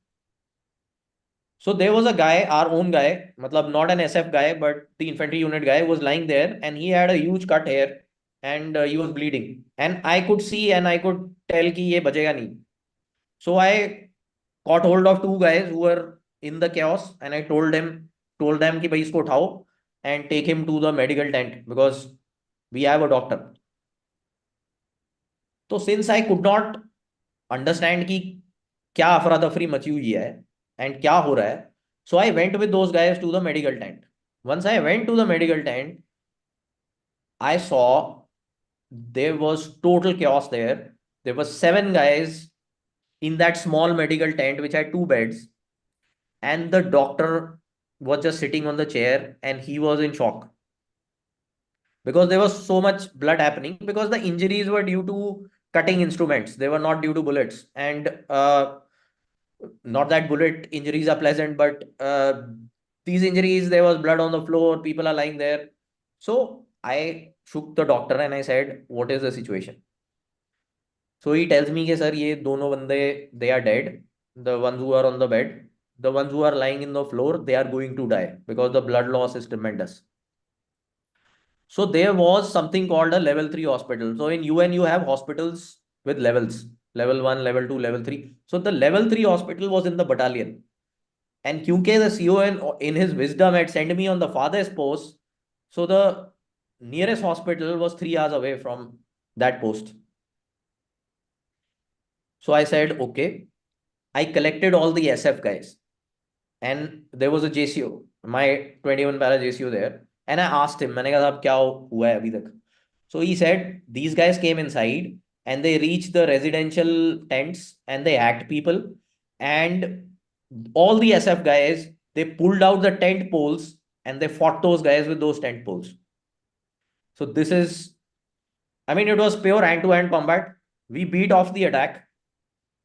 So there was a guy, our own guy, मतलब not an SF guy, but the infantry unit guy was lying there, and he had a huge cut here, and he was bleeding. And I could see and I could tell कि ये बचेगा नहीं. So I caught hold of two guys who were in the chaos, and I told them कि भाई इसको उठाओ and take him to the medical tent because we have a doctor. तो since I could not understand कि क्या अफरा तफरी मची हुई है and क्या हो रहा है, so I went with those guys to the medical tent. Once I went to the medical tent, I saw there was total chaos there. There were seven guys in that small medical tent which had two beds, and the doctor was just sitting on the chair and he was in shock because there was so much blood happening, because the injuries were due to cutting instruments, they were not due to bullets. And not that bullet injuries are pleasant, but these injuries, there was blood on the floor, people are lying there. So I shook the doctor and I said, what is the situation? So he tells me कि sir ये दोनों बंदे, they are dead, the ones who are on the bed, the ones who are lying in the floor, they are going to die because the blood loss is tremendous. So there was something called a level 3 hospital. So in UN you have hospitals with levels, level 1, level 2, level 3. So the level 3 hospital was in the battalion. And क्योंकि the CO in his wisdom had sent me on the farthest post, so the nearest hospital was 3 hours away from that post. So I said, okay. I collected all the SF guys, and there was a JCO, my 21 para JCO there. And I asked him, मैंने कहा साहब क्या हुआ है अभी तक? So he said, these guys came inside and they reached the residential tents and they hacked people. And all the SF guys, they pulled out the tent poles and they fought those guys with those tent poles. So this is, I mean, it was pure hand-to-hand combat. We beat off the attack,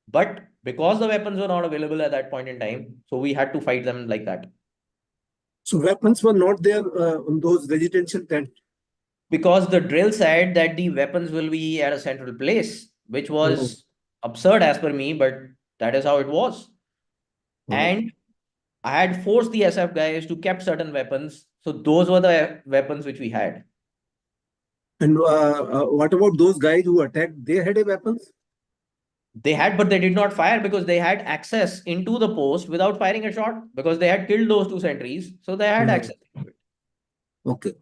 but because the weapons were not available at that point in time, so we had to fight them like that. So weapons were not there on those residential tent. Because the drill said that the weapons will be at a central place, which Oh, was absurd as per me, but that is how it was. oh. And I had forced the SF guys to keep certain weapons. So those were the weapons which we had. And what about those guys who attacked? They had a weapons? They had, but they did not fire because they had access into the post without firing a shot because they had killed those two sentries. So they had access. Okay.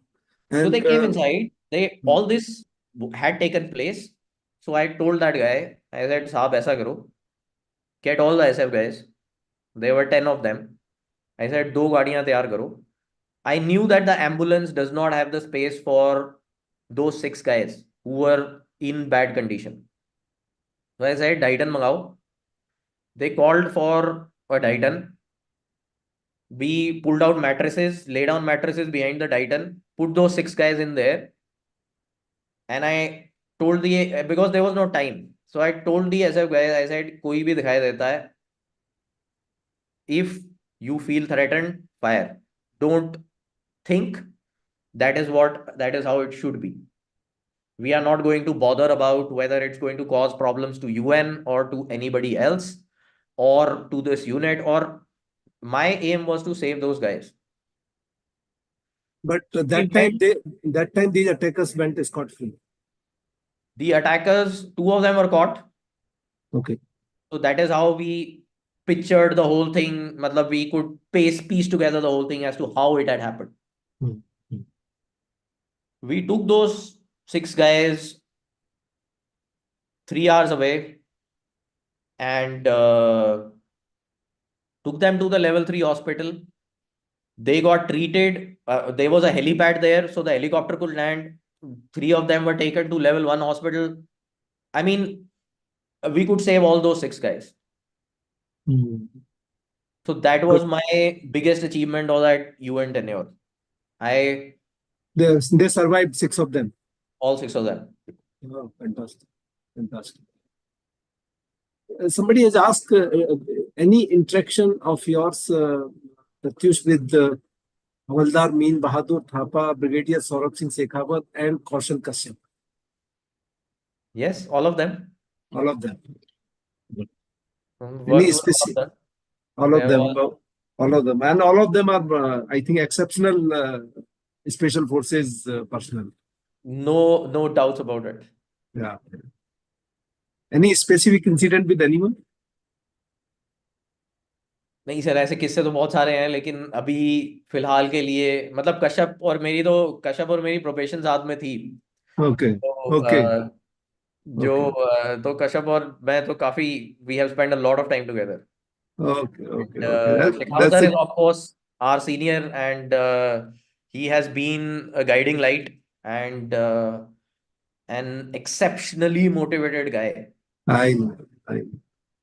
So And they came inside. They all this had taken place. So I told that guy, I said, "Saab, aisa karo. Get all the SF guys. There were 10 of them. I said, दो गाड़ियां तैयार करो." I knew that the ambulance does not have the space for those 6 guys who were in bad condition. So I said, Titan mangao. They called for a Titan. We pulled out mattresses, laid down mattresses behind the Titan, put those 6 guys in there, and I told the, because there was no time, so I told the SF guys, I said, कोई भी दिखाई देता है, if you feel threatened, fire. Don't think, that is how it should be. We are not going to bother about whether it's going to cause problems to UN or to anybody else or to this unit, or my aim was to save those guys. but We went, that time these attackers went scot free. the attackers, two of them were caught. Okay. So that is how we pictured the whole thing. Matlab, we could piece together the whole thing as to how it had happened. Hmm. We took those 6 guys 3 hours away and took them to the level 3 hospital. They got treated. There was a helipad there, so the helicopter could land. 3 of them were taken to level 1 hospital. I mean, we could save all those 6 guys. Hmm. So that Good. was my biggest achievement of that UN tenure. I They survived, six of them. all six of them. Oh, fantastic. Fantastic. Somebody has asked any interaction of yours, Pratyush, with Havaldar Meen Bahadur Thapa, Brigadier Saurabh Singh Shekhawat, and Kaushal Kashyap. Yes, all of them. All of them. Any Worked with all of specific? them. All They of have them. all All of them. And all of them are, I think, exceptional special forces personnel. no doubts about it. Yeah. Any specific incident with anyone? नहीं sir, ऐसे किस्से तो बहुत सारे हैं, लेकिन अभी फिलहाल के लिए मतलब कश्यप और मेरी प्रोबेशन साथ में थी। Okay. तो Okay. Okay. तो कश्यप और मैं तो काफी we have spend a lot of time together. Okay. Okay. Okay. Shekhawat That's sir is it. of course our senior, and he has been a guiding light and an exceptionally motivated guy. I know. I know.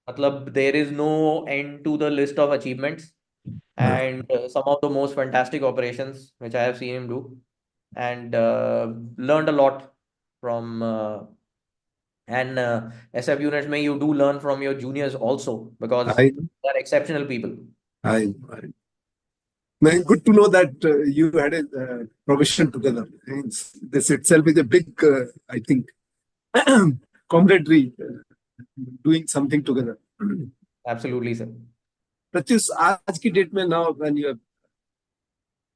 मतलब there is no end to the list of achievements Yeah. and some of the most fantastic operations which I have seen him do, and learned a lot from and SF units may you do learn from your juniors also because I know. they are exceptional people. I know. I know. Man, good to know that you had a profession together. This itself is a big, I think, camaraderie, doing something together. Absolutely, sir. Pratyush आज की date में now when you have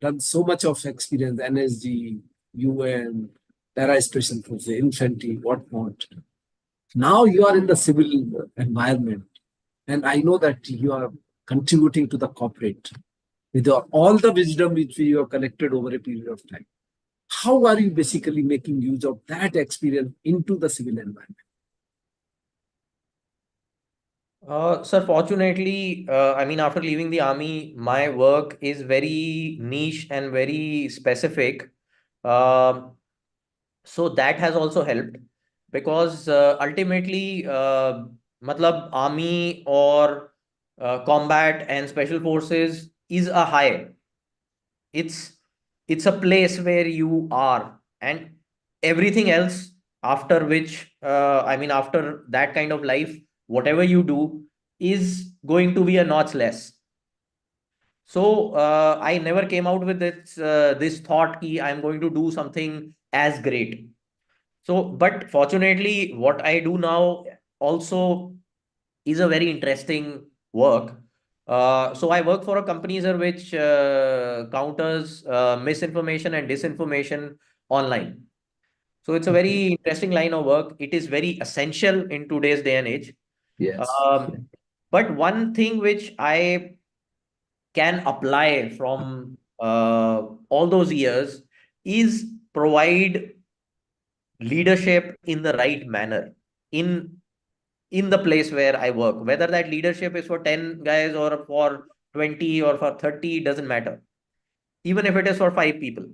done so much of experience, NSG, UN, para special forces, infantry, whatnot. Now you are in the civil environment, and I know that you are contributing to the corporate with all the wisdom which you have collected over a period of time. How are you basically making use of that experience into the civil environment? Sir, fortunately, I mean, after leaving the army, my work is very niche and very specific. Um so that has also helped because ultimately, matlab army or combat and special forces is a high. It's it's a place where you are, and everything else after which, I mean, after that kind of life, whatever you do is going to be a notch less. So I never came out with this thought ki I'm going to do something as great. So, but fortunately, what I do now also is a very interesting work. So I work for a company, sir, which counters misinformation and disinformation online. So it's a Okay. very interesting line of work. It is very essential in today's day and age. Yes. But one thing which I can apply from all those years is provide leadership in the right manner in in the place where I work. Whether that leadership is for 10 guys or for 20 or for 30, it doesn't matter. Even if it is for 5 people.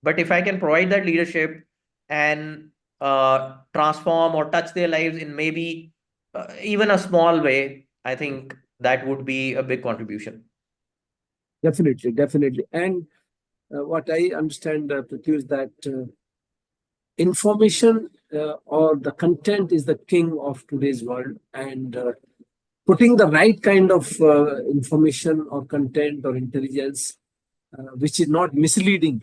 But if I can provide that leadership and transform or touch their lives in maybe even a small way, I think that would be a big contribution. Definitely, definitely. And what I understand, Prithvi, is that information or the content is the king of today's world, and putting the right kind of information or content or intelligence, which is not misleading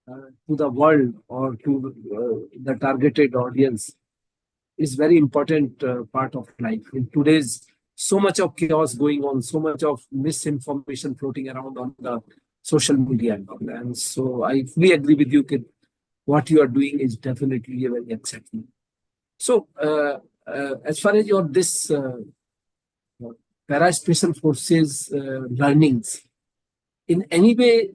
to the world or to the targeted audience, is very important part of life. In today's so much of chaos going on, so much of misinformation floating around on the social media and all. And so I fully agree with you that what you are doing is definitely a very exceptional. So as far as your this para special forces learnings, in any way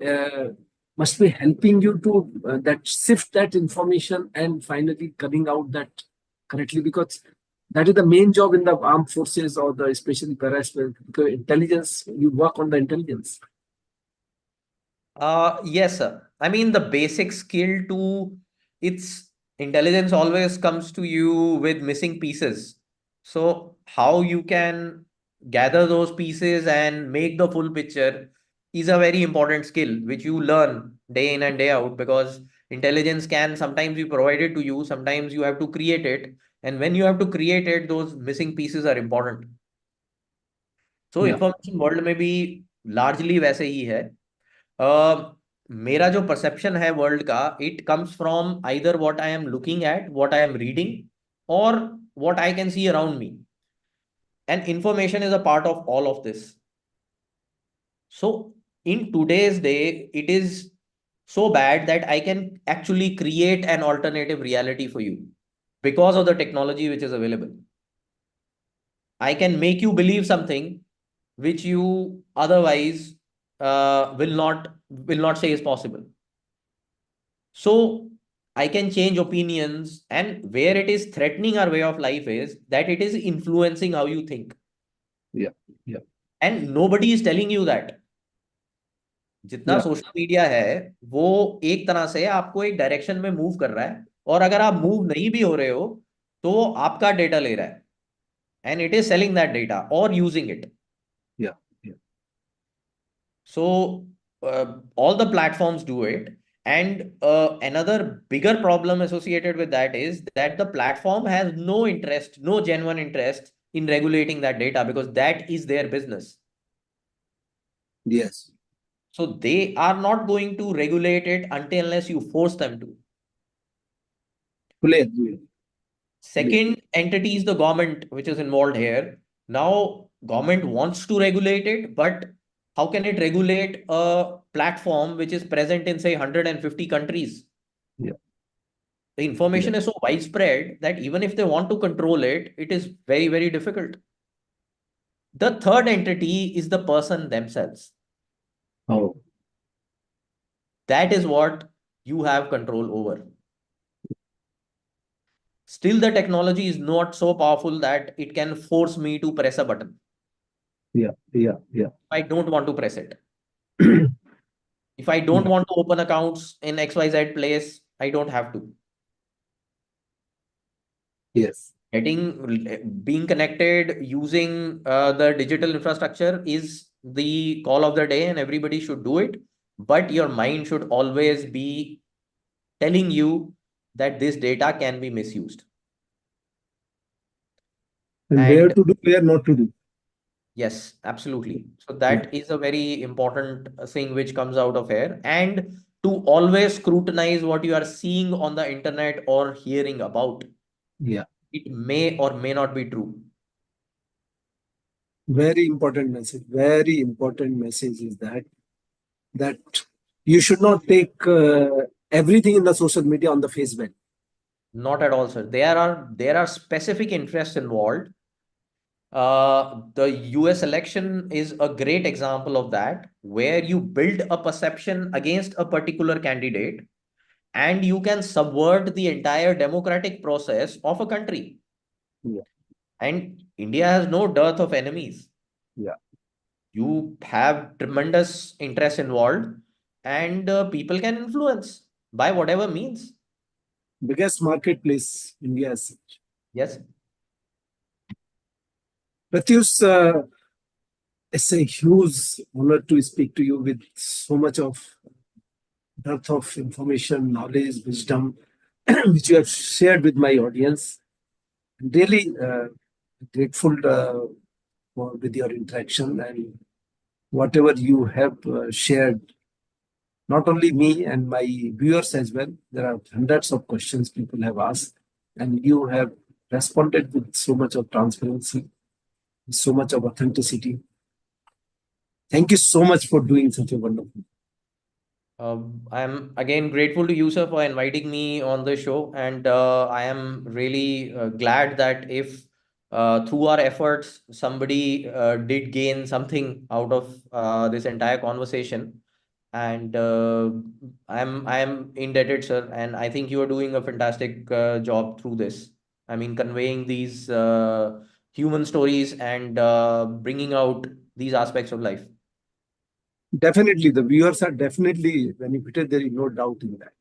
must be helping you to that sift that information and finally coming out that correctly, because that is the main job in the armed forces or the especially para-special, because intelligence, you work on the intelligence. Yes, sir. I mean, the basic skill to its intelligence always comes to you with missing pieces. So, how you can gather those pieces and make the full picture is a very important skill which you learn day in and day out, because intelligence can sometimes be provided to you, sometimes you have to create it. And when you have to create it, those missing pieces are important. So Yeah. Information world में भी largely वैसे ही है. मेरा जो perception है world का, it comes from either what I am looking at, what I am reading, और what I can see around me. And information is a part of all of this. So in today's day, it is so bad that I can actually create an alternative reality for you because of the technology which is available. I can make you believe something which you otherwise will not say is possible. So I can change opinions, and where it is threatening our way of life is that it is influencing how you think. Yeah. Yeah. And nobody is telling you that. जितना Yeah. Social media है वो एक तरह से आपको एक direction में move कर रहा है, और अगर आप मूव नहीं भी हो रहे हो तो वो आपका डेटा ले रहा है, and it is selling that data और using it. Yeah. Yeah. So all the platforms do it. And another bigger problem associated with that is that the platform has no interest, no genuine interest in regulating that data, because that is their business. Yes. So they are not going to regulate it until unless you force them to. Fully agree. Second entity is the government, which is involved here. Now, government wants to regulate it, but how can it regulate a platform which is present in, say, 150 countries? Yeah. The Yeah. information is so widespread that even if they want to control it, it is very, very difficult. The third entity is the person themselves. Oh. That is what you have control over. Still, the technology is not so powerful that it can force me to press a button. Yeah. Yeah. Yeah. I don't want to press it. Yeah. If I don't want to open accounts in XYZ place, I don't have to. Yes. Being connected using the digital infrastructure is the call of the day, and everybody should do it. But your mind should always be telling you that this data can be misused. And where And to do, where not to do. yes, absolutely. So Yeah. that is a very important thing which comes out of here. And to always scrutinize what you are seeing on the internet or hearing about. Yeah. It may or may not be true. Very important message. Very important message is that you should not take everything in the social media on the face value. Not at all, sir. There are specific interests involved. The US election is a great example of that, where you build a perception against a particular candidate and you can subvert the entire democratic process of a country. Yeah. And India has no dearth of enemies. Yeah. You have tremendous interest involved, and people can influence by whatever means. Biggest marketplace India has such. Yes. Pratyush, it's a huge honor to speak to you with so much of depth of information, knowledge, wisdom, which you have shared with my audience. I'm really grateful with your interaction and whatever you have shared. Not only me and my viewers as well. There are hundreds of questions people have asked, and you have responded with so much of transparency, so much of authenticity. Thank you so much for doing such a wonderful. I'm again grateful to you, sir, for inviting me on the show. And I am really glad that if through our efforts, somebody did gain something out of this entire conversation. And I am indebted, sir. And I think you are doing a fantastic job through this. I mean, conveying these human stories and bringing out these aspects of life. Definitely, the viewers are definitely benefited. There is no doubt in that.